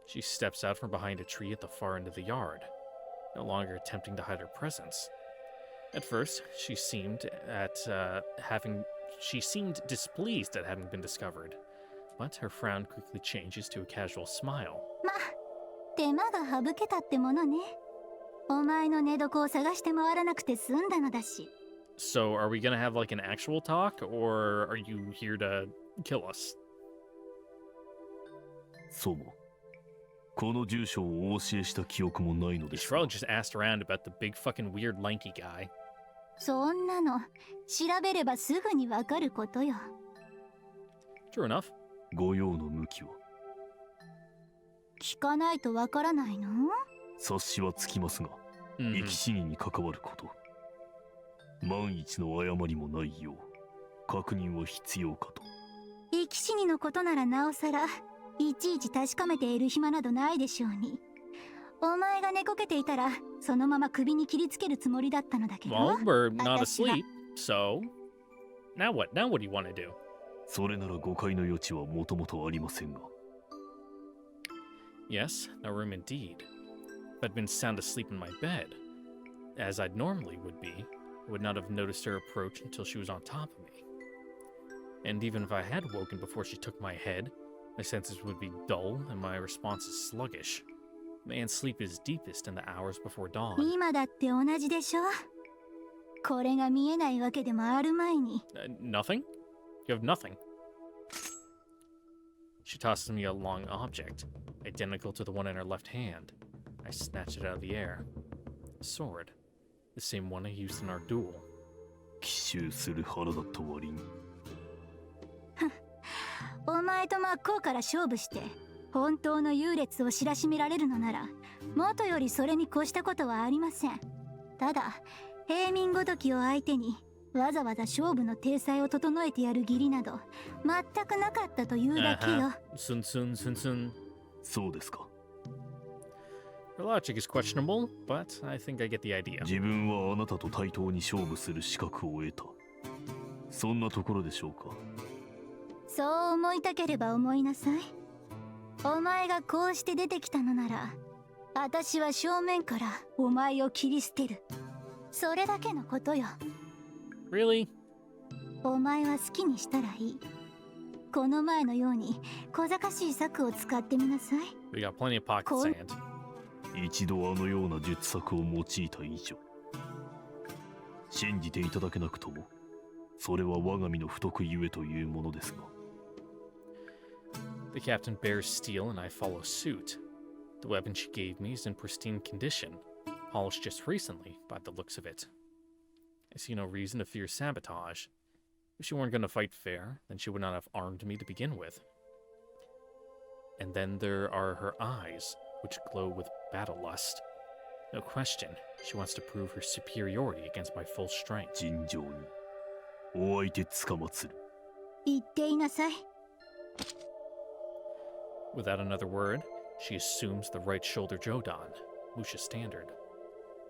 She steps out from behind a tree at the far end of the yard, no longer attempting to hide her presence. At first, she seemed displeased at having been discovered, but her frown quickly changes to a casual smile. う。ま、手間が省けたってものね。お前の寝床を探して回らなくて済んだのだし。 So, are we gonna have like an actual talk, or are you here to kill us? そうも。この住所をお教えした記憶もないの You で should すが probably just asked around about the big fucking weird lanky guy. そんなの調べればすぐにわかることよ。 True enough. 御用の向きは聞かないとわからないの？察しはつきますが、 Mhm. 生き死にに関わること万一の誤りもないよう確認は必要かと。生き死にのことならなおさらいちいち確かめている暇などないでしょうに。お前が寝こけていたらそのまま首に切りつけるつもりだったのだけど。 Well, we're not 私は asleep, so now what? Now what do you want to do? それなら誤解の余地はもともとありませんが。 Yes, no room indeed. If I'd been sound asleep in my bed, as I'd normally would be, I would not have noticed her approach until she was on top of me. And even if I had woken before she took my head, my senses would be dull and my responses sluggish. Man's sleep is deepest in the hours before dawn. 今だって同じでしょ。これが見えないわけでもあるまいに。Nothing? You have nothing. She tosses me a long object, identical to the one in her left hand. I snatch it out of the air. A sword. The same one I used in our duel. 奇襲する腹だった割に。お前と真っ向から勝負して本当の優劣を知らしめられるのなら元よりそれに越したことはありません。ただ平民ごときを相手にわざわざ勝負の体裁を整えてやる義理など全くなかったというだけよ。スンスンスンスン。そうですか。 Her logic is questionable, but I think I get the idea. 自分はあなたと対等に勝負する資格を得た。そんなところでしょうか。そう思いたければ思いなさい。お前がこうして出てきたのなら私は正面からお前を切り捨てる。それだけのことよ。 Really? お前は好きにしたらいい。この前のように小賢しい策を使ってみなさい。 We got plenty of pocket sand. 一度あのような術策を用いた以上信じていただけなくともそれは我が身の不得ゆえというものですが。 The captain bears steel and I follow suit. The weapon she gave me is in pristine condition, polished just recently by the looks of it. I see no reason to fear sabotage. If she weren't going to fight fair, then she would not have armed me to begin with. And then there are her eyes, which glow with battle lust. No question, she wants to prove her superiority against my full strength. 尋常にお相手つかまつる。言っていなさい。 Without another word, she assumes the right shoulder Jodan, Musha's standard.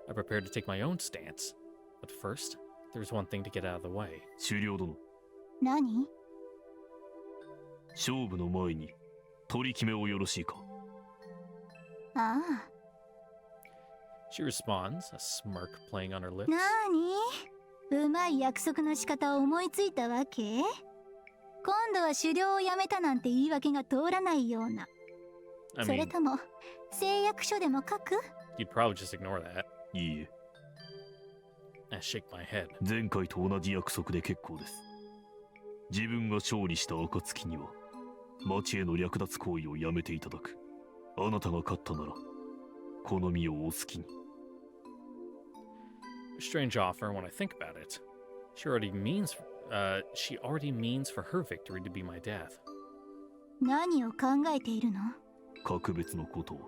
I prepare to take my own stance, but first, there's one thing to get out of the way. 狩猟殿、何？勝負の前に取り決めをよろしいか。ああ。 She responds, a smirk playing on her lips. 何？うまい約束の仕方を思いついたわけ？今度は狩猟をやめたなんて言い訳が通らないような。I それ mean, とも誓約書でも書く？ you'd probably just ignore that. いいえ、 I shake my head. 前回と同じ約束で結構です。自分が勝利した暁には町への略奪行為をやめていただく。あなたが勝ったなら好みをお好きに。 A strange offer when I think about it. She already means for her victory to be my death. 何を考えているの？格別のことは。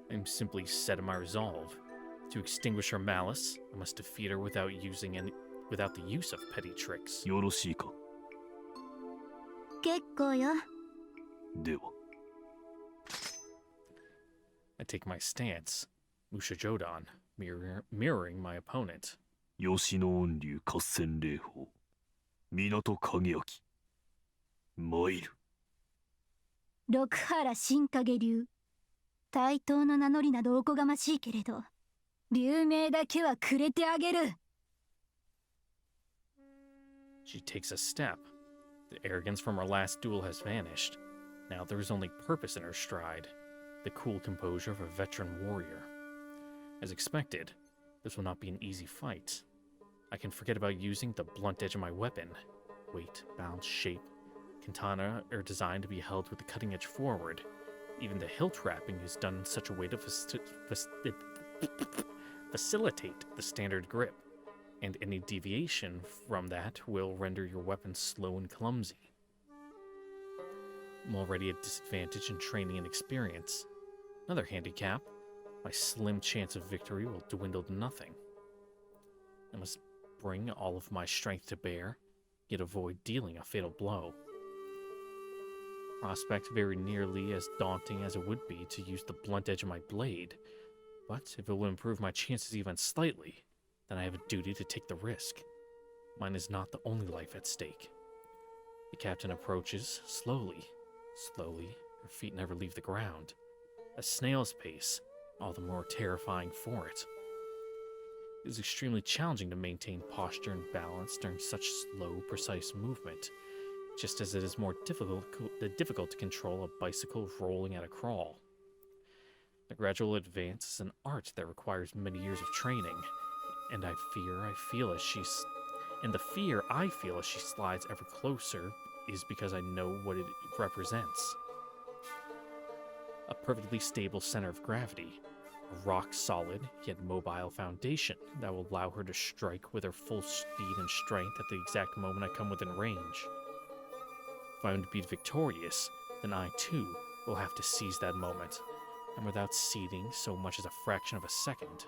I'm simply set in my resolve. To extinguish her malice, I must defeat her without the use of petty tricks. よろしいか。結構よ。では。 I take my stance, Musha Jodan, mirroring my opponent. 吉野恩流合戦霊峰港影明参る。六原新影流。対等の名乗りなどおこがましいけれど、流名だけはくれてあげる。She takes a step. The arrogance from her last duel has vanished. Now there is only purpose in her stride, the cool composure of a veteran warrior. As expected, this will not be an easy fight. I can forget about using the blunt edge of my weapon. Weight, balance, shape. Katana are designed to be held with the cutting edge forward. Even the hilt wrapping is done in such a way to facilitate the standard grip, and any deviation from that will render your weapon slow and clumsy. I'm already at disadvantage in training and experience. Another handicap, my slim chance of victory will dwindle to nothing. I must bring all of my strength to bear, yet avoid dealing a fatal blow. Prospect very nearly as daunting as it would be to use the blunt edge of my blade, but if it will improve my chances even slightly, then I have a duty to take the risk. Mine is not the only life at stake. The captain approaches, slowly. Slowly, her feet never leave the ground. A snail's pace, all the more terrifying for it. It is extremely challenging to maintain posture and balance during such slow, precise movement, just as it is more difficult to control a bicycle rolling at a crawl. The gradual advance is an art that requires many years of training, and I feel as And the fear I feel as she slides ever closer is because I know what it represents. A perfectly stable center of gravity, a rock-solid yet mobile foundation that will allow her to strike with her full speed and strength at the exact moment I come within range. If I am to be victorious, then I too will have to seize that moment, and without ceding so much as a fraction of a second,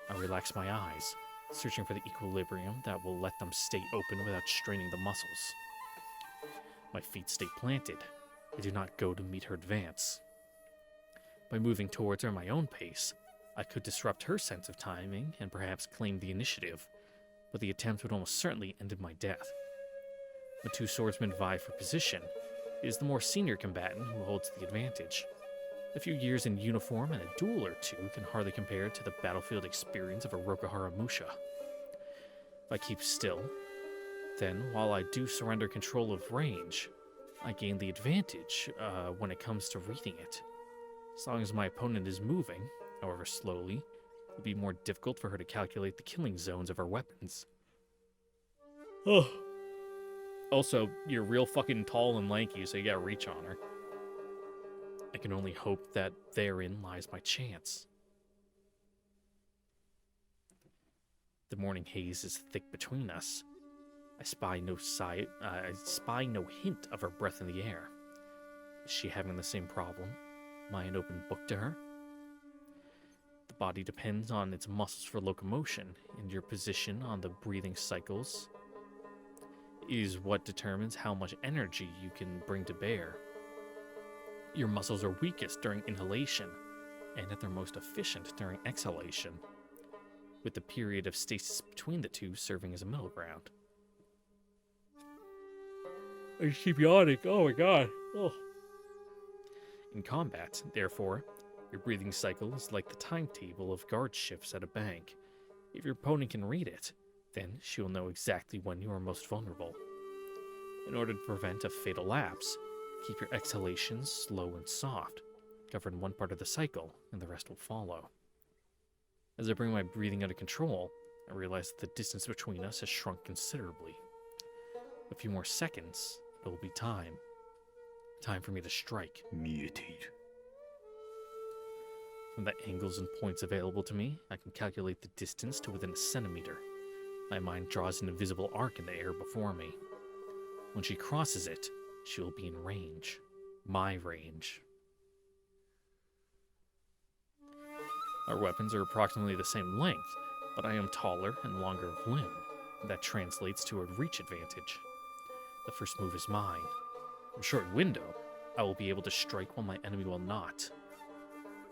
I relax my eyes, searching for the equilibrium that will let them stay open without straining the muscles. My feet stay planted. I do not go to meet her advance. By moving towards her at my own pace, I could disrupt her sense of timing and perhaps claim the initiative, but the attempt would almost certainly end in my death. When two swordsmen vie for position, it is the more senior combatant who holds the advantage. A few years in uniform and a duel or two can hardly compare to the battlefield experience of a Rokuhara Musha. If I keep still, then while I do surrender control of range, I gain the advantage when it comes to reading it. As long as my opponent is moving, however slowly, it will be more difficult for her to calculate the killing zones of her weapons. Oh. Also, you're real fucking tall and lanky, so you gotta reach on her. I can only hope that therein lies my chance. The morning haze is thick between us. I spy no hint of her breath in the air. Is she having the same problem? Am I an open book to her? The body depends on its muscles for locomotion, and your position on the breathing cycles is what determines how much energy you can bring to bear. Your muscles are weakest during inhalation, and at their most efficient during exhalation, with the period of stasis between the two serving as a middle ground. I just keep yawning. Oh my god. Oh. In combat, therefore, your breathing cycle is like the timetable of guard shifts at a bank. If your opponent can read it, then she will know exactly when you are most vulnerable. In order to prevent a fatal lapse, keep your exhalations slow and soft. Govern one part of the cycle, and the rest will follow. As I bring my breathing under control, I realize that the distance between us has shrunk considerably. A few more seconds, it will be time. Time for me to strike. 見えている。 From the angles and points available to me, I can calculate the distance to within a centimeter. My mind draws an invisible arc in the air before me. When she crosses it, she will be in range. My range. Our weapons are approximately the same length, but I am taller and longer of limb, and that translates to a reach advantage. The first move is mine. In a short window, I will be able to strike while my enemy will not.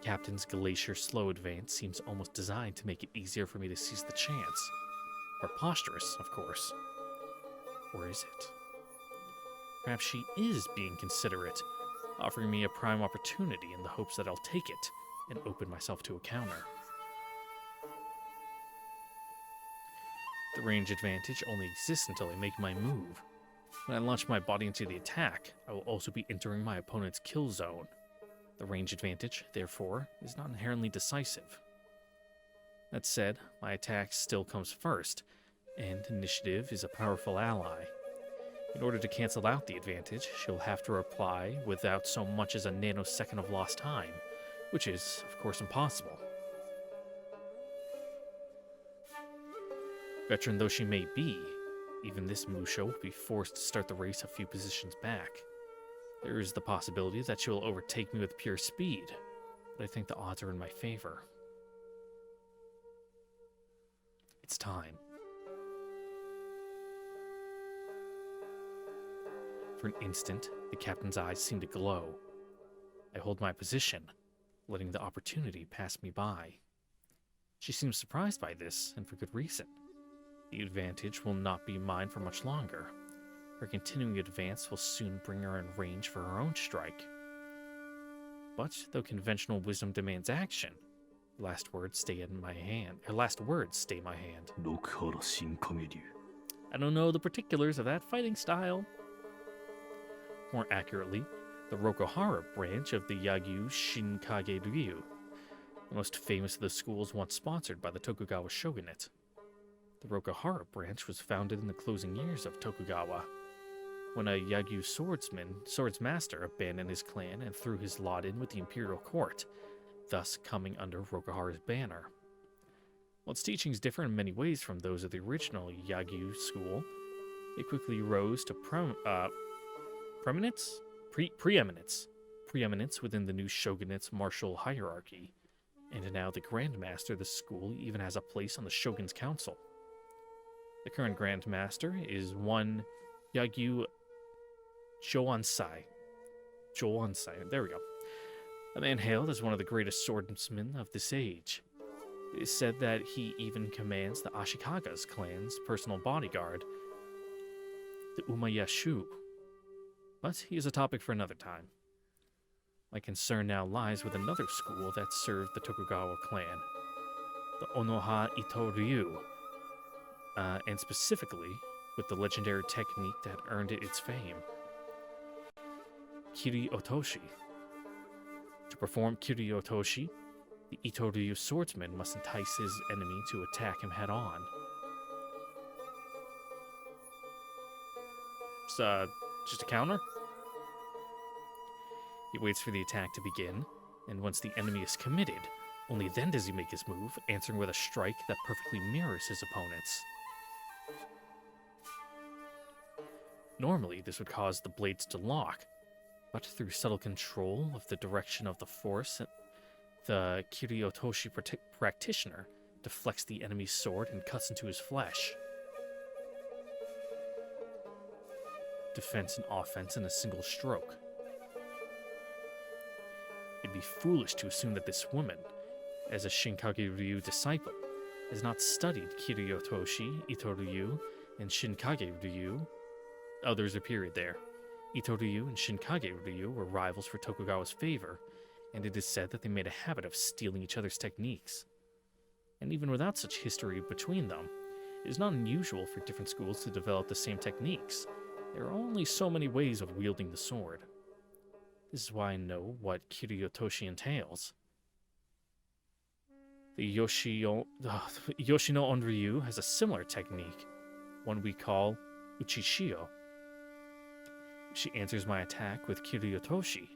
Captain's glacier slow advance seems almost designed to make it easier for me to seize the chance. Preposterous, of course. Or is it? Perhaps she is being considerate, offering me a prime opportunity in the hopes that I'll take it and open myself to a counter. The range advantage only exists until I make my move. When I launch my body into the attack, I will also be entering my opponent's kill zone. The range advantage, therefore, is not inherently decisive. That said, my attack still comes first, and initiative is a powerful ally. In order to cancel out the advantage, she'll have to reply without so much as a nanosecond of lost time, which is, of course, impossible. Veteran though she may be, even this Musha will be forced to start the race a few positions back. There is the possibility that she will overtake me with pure speed, but I think the odds are in my favor. It's time. For an instant, the captain's eyes seem to glow. I hold my position, letting the opportunity pass me by. She seems surprised by this, and for good reason. The advantage will not be mine for much longer. Her continuing advance will soon bring her in range for her own strike. But though conventional wisdom demands action, her last words stay in my hand. Rokuhara Shinkage-ryu. I don't know the particulars of that fighting style. More accurately, the Rokuhara branch of the Yagyu Shinkage-ryu, the most famous of the schools once sponsored by the Tokugawa shogunate. The Rokuhara branch was founded in the closing years of Tokugawa, when a Yagyu swordsmaster abandoned his clan and threw his lot in with the imperial court, thus coming under Rokuhara's banner. While its teachings differ in many ways from those of the original Yagyu school, it quickly rose to preeminence within the new shogunate's martial hierarchy, and now the Grandmaster of the school even has a place on the Shogun's council. The current Grandmaster is one Yagyu Jouansai. There we go. A man hailed as one of the greatest swordsmen of this age. It is said that he even commands the Ashikaga's clan's personal bodyguard, the Umayashu. But he is a topic for another time. My concern now lies with another school that served the Tokugawa clan, the Onoha Ito-ryu, and specifically with the legendary technique that earned it its fame, Kiri Otoshi. To perform Kiri Otoshi, the Ito-ryu swordsman must entice his enemy to attack him head-on. It's, just a counter? He waits for the attack to begin, and once the enemy is committed, only then does he make his move, answering with a strike that perfectly mirrors his opponent's. Normally, this would cause the blades to lock, but through subtle control of the direction of the force, the Kiriotoshi practitioner deflects the enemy's sword and cuts into his flesh. Defense and offense in a single stroke. It'd be foolish to assume that this woman, as a Shinkage-ryu disciple, has not studied Kiriotoshi, Ito-ryu, and Shinkage-ryu. Oh, there's a period there. Ito-ryu and Shinkage-ryu were rivals for Tokugawa's favor, and it is said that they made a habit of stealing each other's techniques. And even without such history between them, it is not unusual for different schools to develop the same techniques. There are only so many ways of wielding the sword. This is why I know what Kiriotoshi entails. The Yoshino Onryu has a similar technique, one we call Uchishio. She answers my attack with Kiriotoshi.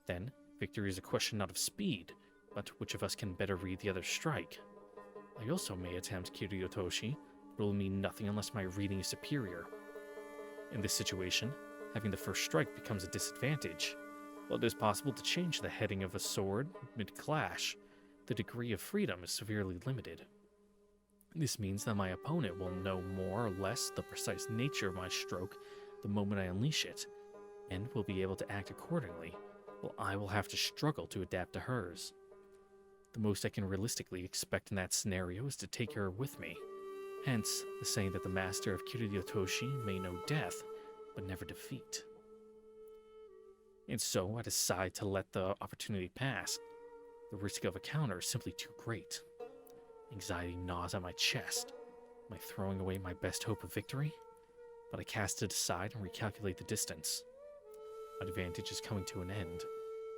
Then, victory is a question not of speed, but which of us can better read the other's strike. I also may attempt Kiriotoshi, but it will mean nothing unless my reading is superior. In this situation, having the first strike becomes a disadvantage. While it is possible to change the heading of a sword mid-clash, the degree of freedom is severely limited. This means that my opponent will know more or less the precise nature of my stroke the moment I unleash it, and will be able to act accordingly, while I will have to struggle to adapt to hers. The most I can realistically expect in that scenario is to take her with me. Hence, the saying that the master of Kiriotoshi may know death, but never defeat. And so I decide to let the opportunity pass. The risk of a counter is simply too great. Anxiety gnaws at my chest. Am I throwing away my best hope of victory? But I cast it aside and recalculate the distance. My advantage is coming to an end.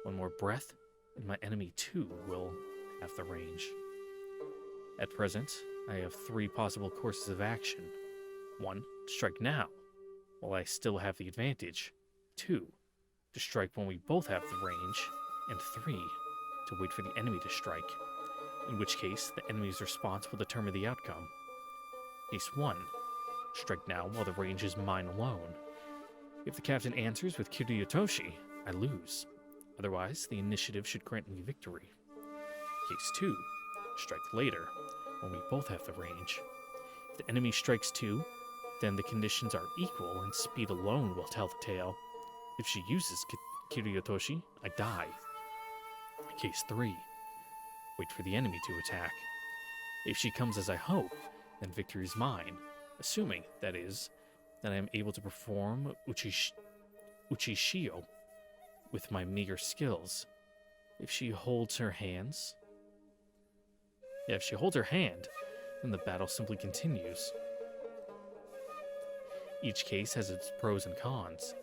One more breath, and my enemy too will have the range. At present, I have 3 possible courses of action. 1, strike now, while I still have the advantage. 2, to strike when we both have the range. And 3, to wait for the enemy to strike, in which case the enemy's response will determine the outcome. Case 1, strike now while the range is mine alone. If the captain answers with Kiriotoshi, I lose. Otherwise, the initiative should grant me victory. Case 2, strike later, when we both have the range. If the enemy strikes too, then the conditions are equal and speed alone will tell the tale. If she uses Kiriotoshi, I die. Case 3, wait for the enemy to attack. If she comes as I hope, then victory is mine, assuming, that is, that I am able to perform Uchishio with my meager skills. If she holds her hand, then the battle simply continues. Each case has its pros and cons.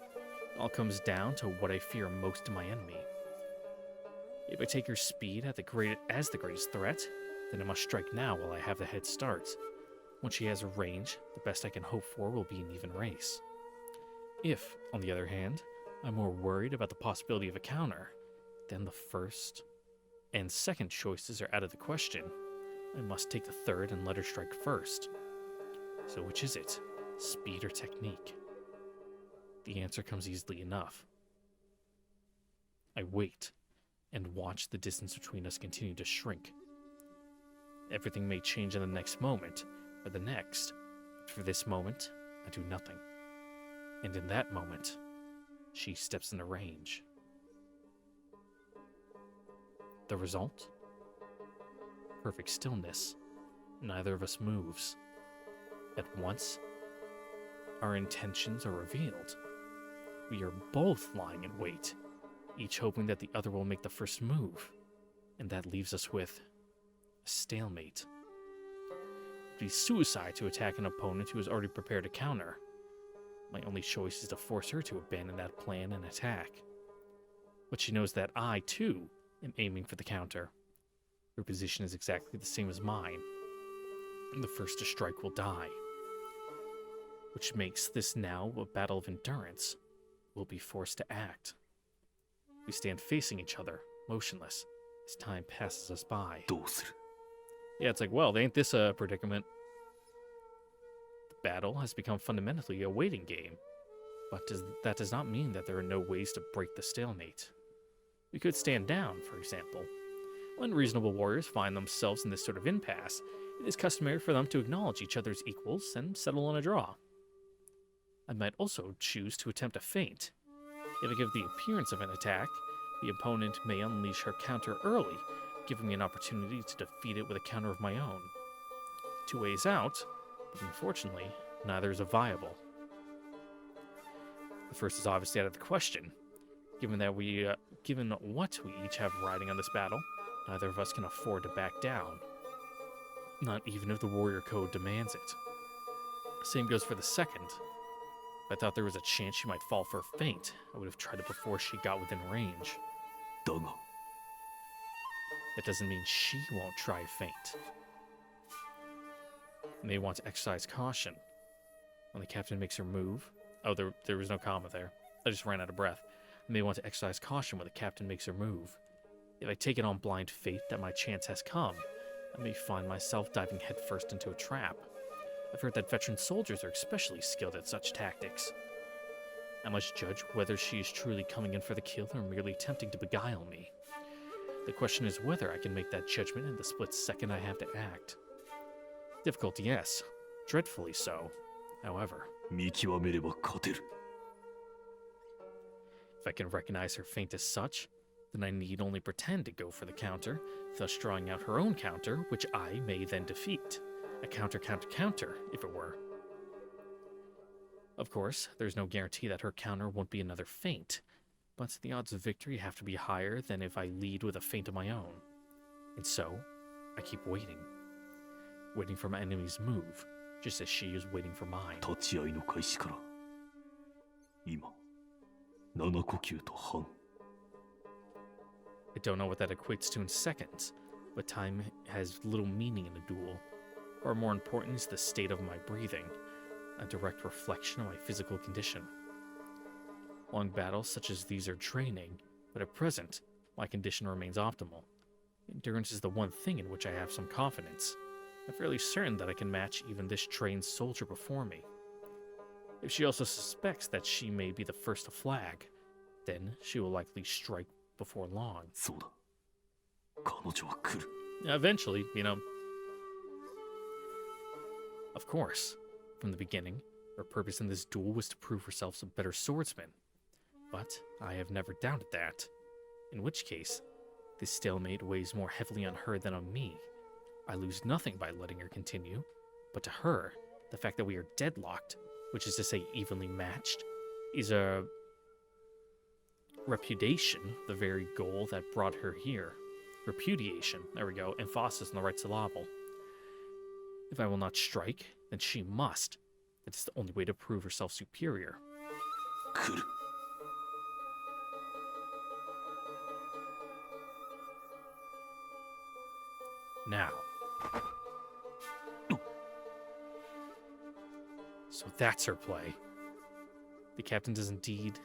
It all comes down to what I fear most in my enemy. If I take her speed as the greatest threat, then I must strike now while I have the head start. Once she has a range, the best I can hope for will be an even race. If, on the other hand, I'm more worried about the possibility of a counter, then the first and second choices are out of the question. I must take the third and let her strike first. So which is it? Speed or technique? The answer comes easily enough. I wait and watch the distance between us continue to shrink. Everything may change in the next moment, or the next, but for this moment, I do nothing. And in that moment, she steps into range. The result? Perfect stillness. Neither of us moves. At once, our intentions are revealed. We are both lying in wait, each hoping that the other will make the first move, and that leaves us with a stalemate. It would be suicide to attack an opponent who has already prepared a counter. My only choice is to force her to abandon that plan and attack. But she knows that I, too, am aiming for the counter. Her position is exactly the same as mine, and the first to strike will die. Which makes this now a battle of endurance. We'll be forced to act. We stand facing each other, motionless, as time passes us by. どうする? Yeah, it's like, well, ain't this a predicament? The battle has become fundamentally a waiting game, but that does not mean that there are no ways to break the stalemate. We could stand down, for example. When reasonable warriors find themselves in this sort of impasse, it is customary for them to acknowledge each other's equals and settle on a draw. I might also choose to attempt a feint. If I give the appearance of an attack, the opponent may unleash her counter early, giving me an opportunity to defeat it with a counter of my own. Two ways out, but unfortunately, neither is viable. The first is obviously out of the question. Given what we each have riding on this battle, neither of us can afford to back down. Not even if the warrior code demands it. Same goes for the second. If I thought there was a chance she might fall for a feint, I would have tried it before she got within range. だが That doesn't mean she won't try a feint. I may want to exercise caution. When the captain makes her move... Oh, there was no comma there. I just ran out of breath. I may want to exercise caution when the captain makes her move. If I take it on blind faith that my chance has come, I may find myself diving headfirst into a trap. I've heard that veteran soldiers are especially skilled at such tactics. I must judge whether she is truly coming in for the kill or merely attempting to beguile me. The question is whether I can make that judgment in the split second I have to act. Difficult, yes. Dreadfully so. However, 見極めれば勝てる if I can recognize her feint as such, then I need only pretend to go for the counter, thus drawing out her own counter, which I may then defeat. A counter, if it were. Of course, there's no guarantee that her counter won't be another feint, but the odds of victory have to be higher than if I lead with a feint of my own. And so, I keep waiting. Waiting for my enemy's move, just as she is waiting for mine. 立ち合いの開始から今7呼吸と半 I don't know what that equates to in seconds, but time has little meaning in a duel. Far more important is the state of my breathing, a direct reflection of my physical condition. Long battles such as these are draining, but at present, my condition remains optimal. Endurance is the one thing in which I have some confidence. I'm fairly certain that I can match even this trained soldier before me. If she also suspects that she may be the first to flag, then she will likely strike before long. そうだ彼女は来る Eventually, Of course, from the beginning, her purpose in this duel was to prove herself a better swordsman. But I have never doubted that. In which case, this stalemate weighs more heavily on her than on me. I lose nothing by letting her continue, but to her, the fact that we are deadlocked, which is to say evenly matched, is a repudiation, the very goal that brought her here. Repudiation, there we go, emphasis on the right syllable. If I will not strike, then she must. It is the only way to prove herself superior. 来る Now. So that's her play. The captain does indeed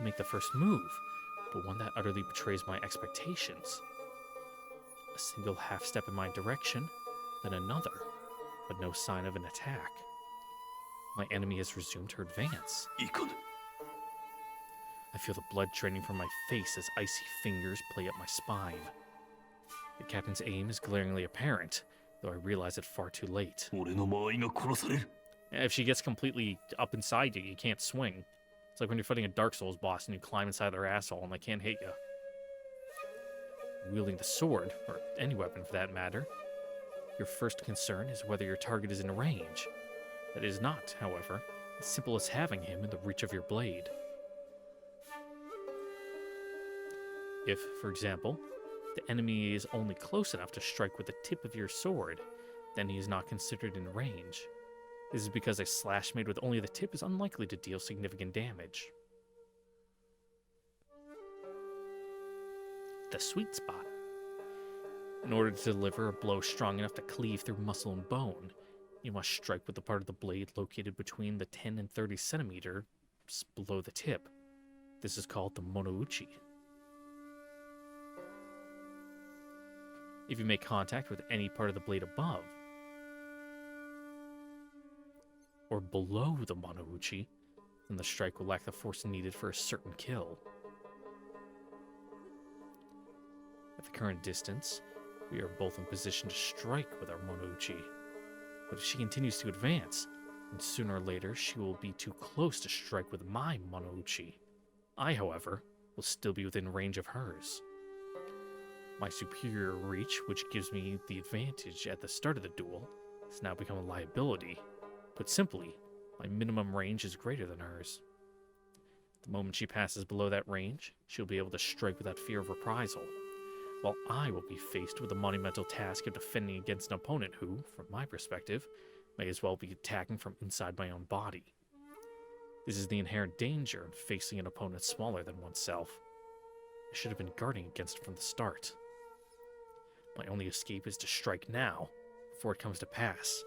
make the first move, but one that utterly betrays my expectations. A single half step in my direction, then another, but no sign of an attack. My enemy has resumed her advance. いかぬ。 I feel the blood draining from my face as icy fingers play up my spine. The captain's aim is glaringly apparent, though I realize it far too late. 俺の間合いが殺される。 If she gets completely up inside you, you can't swing. It's like when you're fighting a Dark Souls boss and you climb inside their asshole and they can't hit you. Wielding the sword, or any weapon for that matter, your first concern is whether your target is in range. That is not, however, as simple as having him in the reach of your blade. If, for example, the enemy is only close enough to strike with the tip of your sword, then he is not considered in range. This is because a slash made with only the tip is unlikely to deal significant damage. The sweet spot. In order to deliver a blow strong enough to cleave through muscle and bone, you must strike with the part of the blade located between the 10 and 30 centimeters below the tip. This is called the monouchi. If you make contact with any part of the blade above or below the monouchi, then the strike will lack the force needed for a certain kill. At the current distance, we are both in position to strike with our monouchi. But if she continues to advance, then sooner or later she will be too close to strike with my monouchi. I, however, will still be within range of hers. My superior reach, which gives me the advantage at the start of the duel, has now become a liability. Put simply, my minimum range is greater than hers. The moment she passes below that range, she'll be able to strike without fear of reprisal, while I will be faced with the monumental task of defending against an opponent who, from my perspective, may as well be attacking from inside my own body. This is the inherent danger in facing an opponent smaller than oneself. I should have been guarding against it from the start. My only escape is to strike now, before it comes to pass.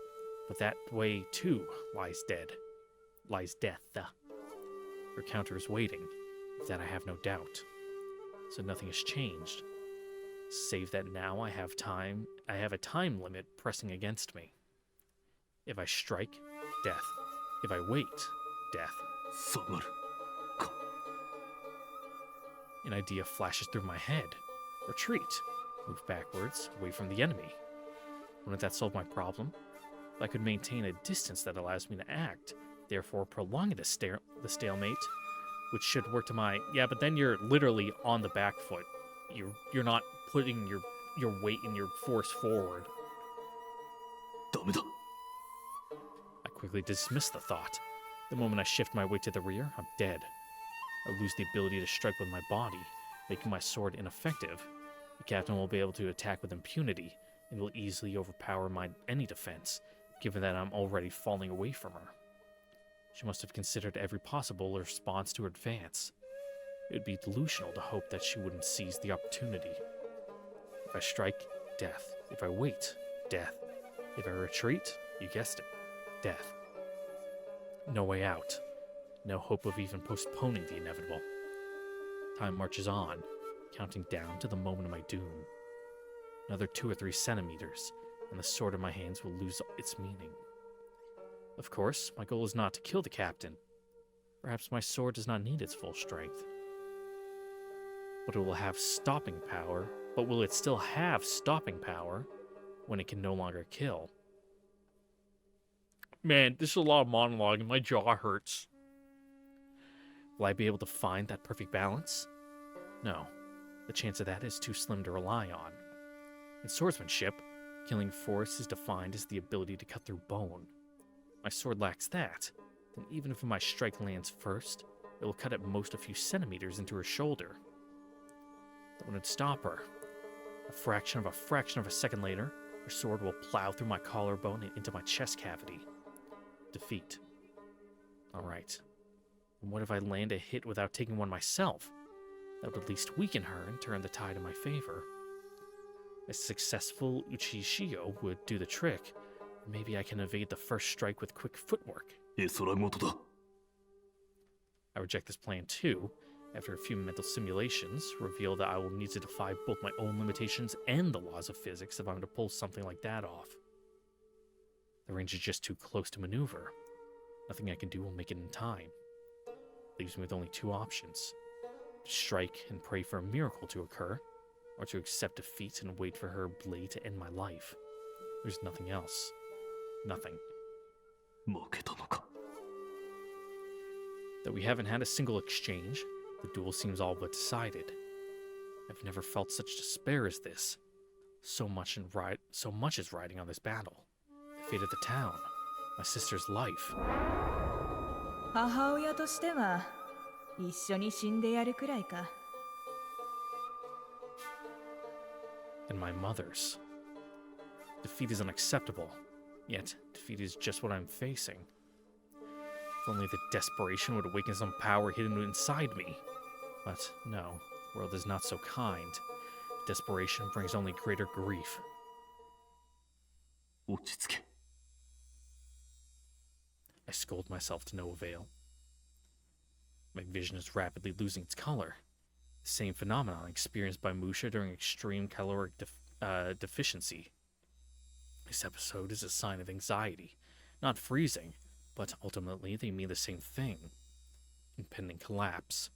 But that way, too, lies death. Her counter is waiting, of that I have no doubt. So nothing has changed. Save that now I have a time limit pressing against me. If I strike, death. If I wait, death. 下がる。か。 An idea flashes through my head. Retreat. Move backwards, away from the enemy. Wouldn't that solve my problem? If I could maintain a distance that allows me to act, therefore prolonging the stalemate, which should work to my... Yeah, but then you're literally on the back foot. You're not putting your weight and your force forward. ダメだ。 I quickly dismiss the thought. The moment I shift my weight to the rear, I'm dead. I lose the ability to strike with my body, making my sword ineffective. The captain will be able to attack with impunity, and will easily overpower any defense, given that I'm already falling away from her. She must have considered every possible response to her advance. It would be delusional to hope that she wouldn't seize the opportunity. If I strike, death. If I wait, death. If I retreat, you guessed it, death. No way out. No hope of even postponing the inevitable. Time marches on, counting down to the moment of my doom. Another 2 or 3 centimeters, and the sword in my hands will lose its meaning. Of course, my goal is not to kill the captain. Perhaps my sword does not need its full strength. But will it still have stopping power when it can no longer kill? Man, this is a lot of monologue and my jaw hurts. Will I be able to find that perfect balance? No. The chance of that is too slim to rely on. In swordsmanship, killing force is defined as the ability to cut through bone. My sword lacks that, then even if my strike lands first, it will cut at most a few centimeters into her shoulder. That wouldn't stop her. A fraction of a second later, her sword will plow through my collarbone and into my chest cavity. Defeat. Alright. And what if I land a hit without taking one myself? That would at least weaken her and turn the tide in my favor. A successful Uchishio would do the trick, Maybe I can evade the first strike with quick footwork. 絵空事だ。 I reject this plan too, after a few mental simulations reveal that I will need to defy both my own limitations and the laws of physics if I'm to pull something like that off. The range is just too close to maneuver. Nothing I can do will make it in time. Leaves me with only two options: to strike and pray for a miracle to occur, or to accept defeat and wait for her blade to end my life. There's nothing else. Nothing. 負けたのか。 Though we haven't had a single exchange, the duel seems all but decided. I've never felt such despair as this. So much is riding on this battle. The fate of the town, my sister's life. 母親としては一緒に死んでやるくらいか。 And my mother's. Defeat is unacceptable, yet defeat is just what I'm facing. If only the desperation would awaken some power hidden inside me. But no, the world is not so kind. Desperation brings only greater grief. 落ち着け。 I scold myself to no avail. My vision is rapidly losing its color. The same phenomenon experienced by Musha during extreme caloric deficiency. This episode is a sign of anxiety, not freezing, but ultimately they mean the same thing: impending collapse,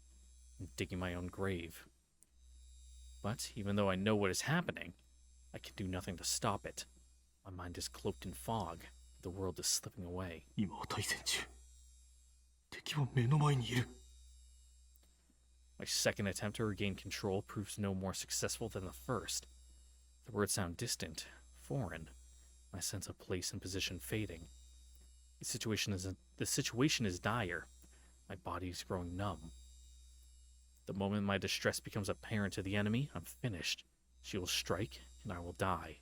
and digging my own grave. But even though I know what is happening, I can do nothing to stop it. My mind is cloaked in fog. The world is slipping away. 今は対戦中。敵は目の前にいる。 My second attempt to regain control proves no more successful than the first. The words sound distant, foreign, my sense of place and position fading. The situation is dire. My body is growing numb. The moment my distress becomes apparent to the enemy, I'm finished. She will strike, and I will die.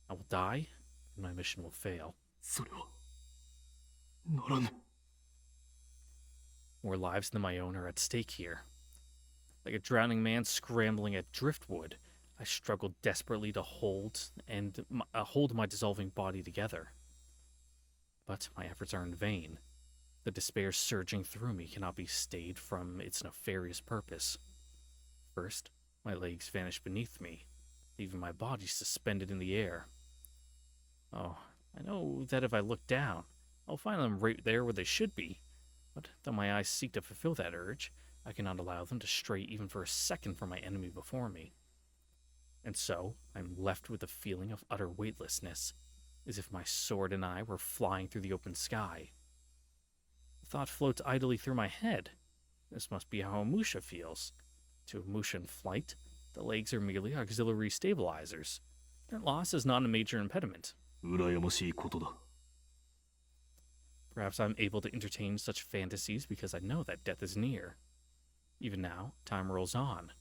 I will die, and my mission will fail. それはならぬ。 More lives than my own are at stake here. Like a drowning man scrambling at driftwood, I struggle desperately to hold my dissolving body together. But my efforts are in vain. The despair surging through me cannot be stayed from its nefarious purpose. First, my legs vanish beneath me, leaving my body suspended in the air. Oh, I know that if I look down, I'll find them right there where they should be. But though my eyes seek to fulfill that urge, I cannot allow them to stray even for a second from my enemy before me. And so, I'm left with a feeling of utter weightlessness, as if my sword and I were flying through the open sky. The thought floats idly through my head. This must be how a Musha feels. To a Musha in flight, the legs are merely auxiliary stabilizers. Their loss is not a major impediment. 羨ましいことだ。 Perhaps I'm able to entertain such fantasies because I know that death is near. Even now, time rolls on.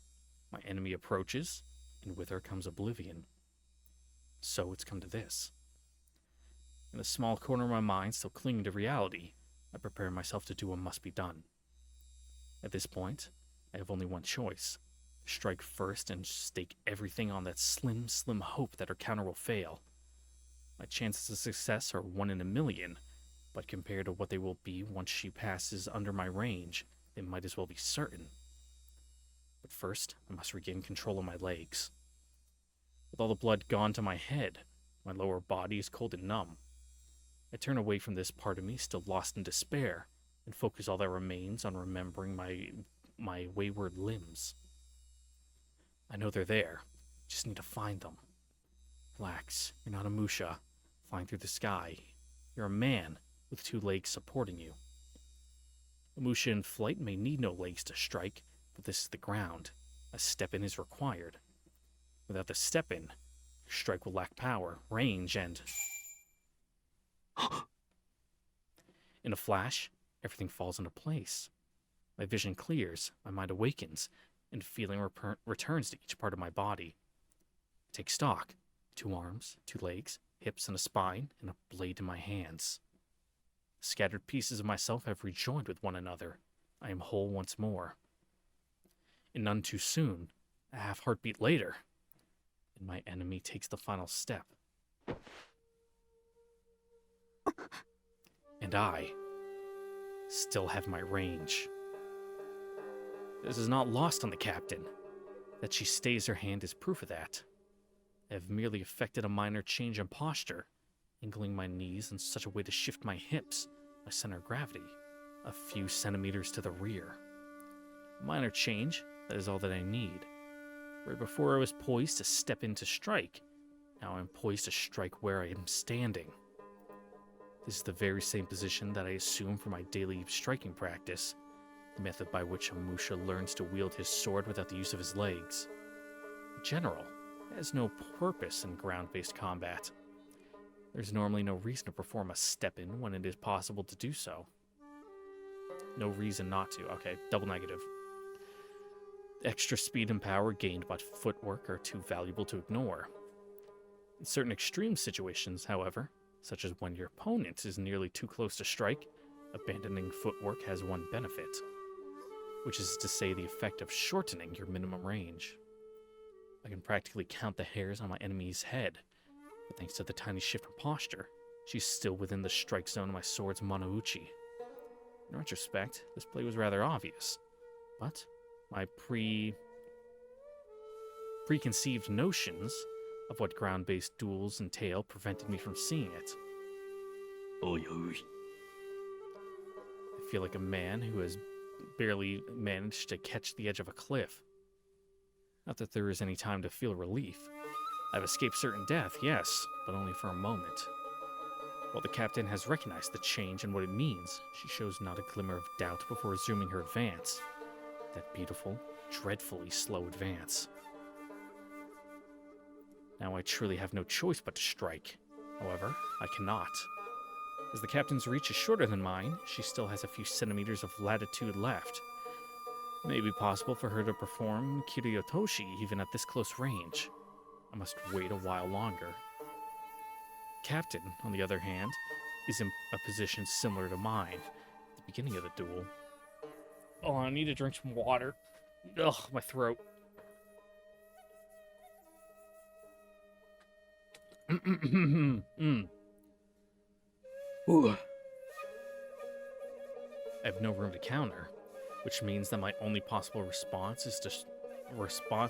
My enemy approaches, and with her comes oblivion. So it's come to this. In a small corner of my mind, still clinging to reality, I prepare myself to do what must be done. At this point, I have only one choice: strike first and stake everything on that slim hope that her counter will fail. My chances of success are 1 in a million, but compared to what they will be once she passes under my range, they might as well be certain. But first, I must regain control of my legs. With all the blood gone to my head, my lower body is cold and numb. I turn away from this part of me still lost in despair, and focus all that remains on remembering my wayward limbs. I know they're there, just need to find them. Relax, you're not a Musha, flying through the sky. You're a man, with 2 legs supporting you. A Musha in flight may need no legs to strike, but this is the ground. A step-in is required. Without the step-in, your strike will lack power, range, and... In a flash, everything falls into place. My vision clears, my mind awakens, and feeling returns to each part of my body. I take stock: 2 arms, 2 legs, hips and a spine, and a blade in my hands. Scattered pieces of myself have rejoined with one another. I am whole once more. And none too soon, a half heartbeat later, and my enemy takes the final step. And I still have my range. This is not lost on the captain. That she stays her hand is proof of that. I have merely effected a minor change in posture, angling my knees in such a way to shift my hips, my center of gravity, a few centimeters to the rear. A minor change, that is all that I need. Where before I was poised to step in to strike, now I'm poised to strike where I am standing. This is the very same position that I assume for my daily striking practice, the method by which a Musha learns to wield his sword without the use of his legs. In general, it has no purpose in ground-based combat. There's normally no reason to perform a step-in when it is possible to do so. No reason not to. Okay, double negative. Extra speed and power gained by footwork are too valuable to ignore. In certain extreme situations, however, such as when your opponent is nearly too close to strike, abandoning footwork has one benefit, which is to say the effect of shortening your minimum range. I can practically count the hairs on my enemy's head, but thanks to the tiny shift in posture, she's still within the strike zone of my sword's Monouchi. In retrospect, this play was rather obvious, but my preconceived notions of what ground-based duels entail prevented me from seeing it.おいおい。I feel like a man who has barely managed to catch the edge of a cliff. Not that there is any time to feel relief. I've escaped certain death, yes, but only for a moment. While the captain has recognized the change and what it means, she shows not a glimmer of doubt before resuming her advance. That beautiful, dreadfully slow advance. Now I truly have no choice but to strike. However, I cannot. As the captain's reach is shorter than mine, she still has a few centimeters of latitude left. It may be possible for her to perform Kiryotoshi even at this close range. I must wait a while longer. Captain, on the other hand, is in a position similar to mine at the beginning of the duel. Oh, I need to drink some water. Ugh, my throat. Ooh. I have no room to counter, which means that my only possible response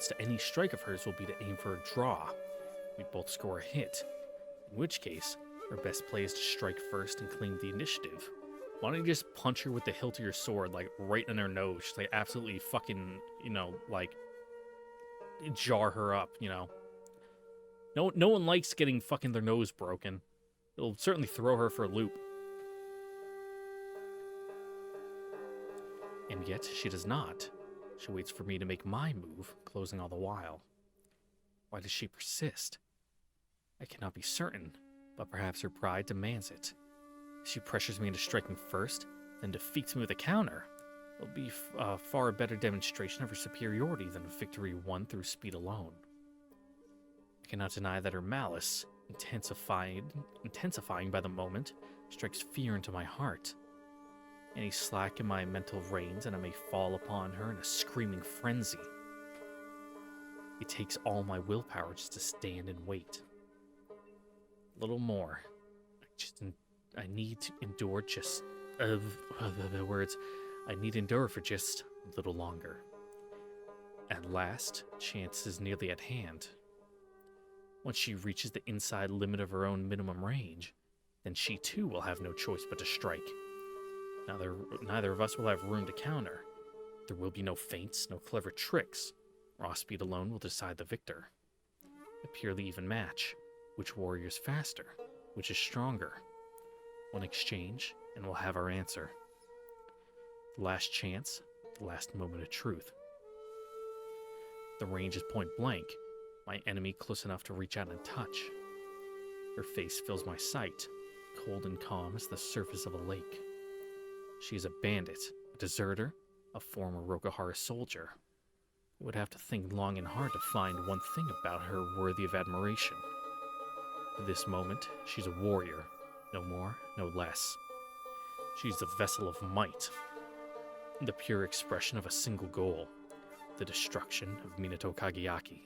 to any strike of hers will be to aim for a draw. We both score a hit, in which case, our best play is to strike first and claim the initiative. Why don't you just punch her with the hilt of your sword, like, right in her nose? Just, like, absolutely fucking, like, jar her up, No one likes getting fucking their nose broken. It'll certainly throw her for a loop. And yet, she does not. She waits for me to make my move, closing all the while. Why does she persist? I cannot be certain, but perhaps her pride demands it. If she pressures me into striking first, then defeats me with a counter, it'll be a far better demonstration of her superiority than a victory won through speed alone. I cannot deny that her malice, intensifying by the moment, strikes fear into my heart. Any slack in my mental reins and I may fall upon her in a screaming frenzy. It takes all my willpower just to stand and wait. A little more. I need to endure just... the words. I need to endure for just a little longer. At last, chance is nearly at hand. Once she reaches the inside limit of her own minimum range, then she too will have no choice but to strike. Neither of us will have room to counter. There will be no feints, no clever tricks. Raw speed alone will decide the victor. A purely even match. Which warrior is faster? Which is stronger? One exchange, and we'll have our answer. The last chance, the last moment of truth. The range is point blank, my enemy close enough to reach out and touch. Her face fills my sight, cold and calm as the surface of a lake. She is a bandit, a deserter, a former Rokuhara soldier. I would have to think long and hard to find one thing about her worthy of admiration. At this moment, she's a warrior, no more, no less. She's the vessel of might, the pure expression of a single goal, the destruction of Minato Kageyaki.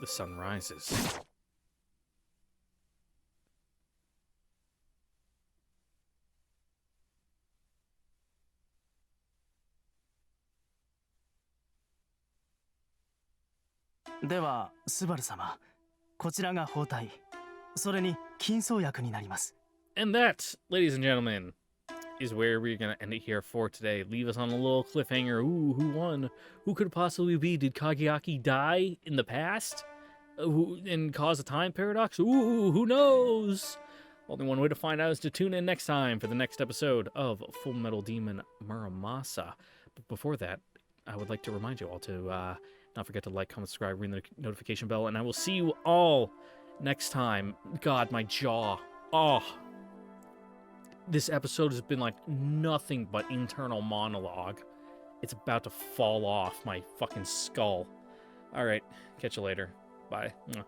The sun rises.ではスバル様、こちらが包帯、それに金創薬になります。 And that, ladies and gentlemen, is where we're gonna end it here for today. Leave us on a little cliffhanger. Ooh, who won? Who could it possibly be? Did Kageaki die in the past? And cause a time paradox? Ooh, who knows? Only one way to find out is to tune in next time for the next episode of Full Metal Demon Muramasa. But before that, I would like to remind you all to not forget to like, comment, subscribe, ring the notification bell, and I will see you all next time. God, my jaw. Oh. This episode has been like nothing but internal monologue. It's about to fall off my fucking skull. Alright, catch you later. Bye. Mwah.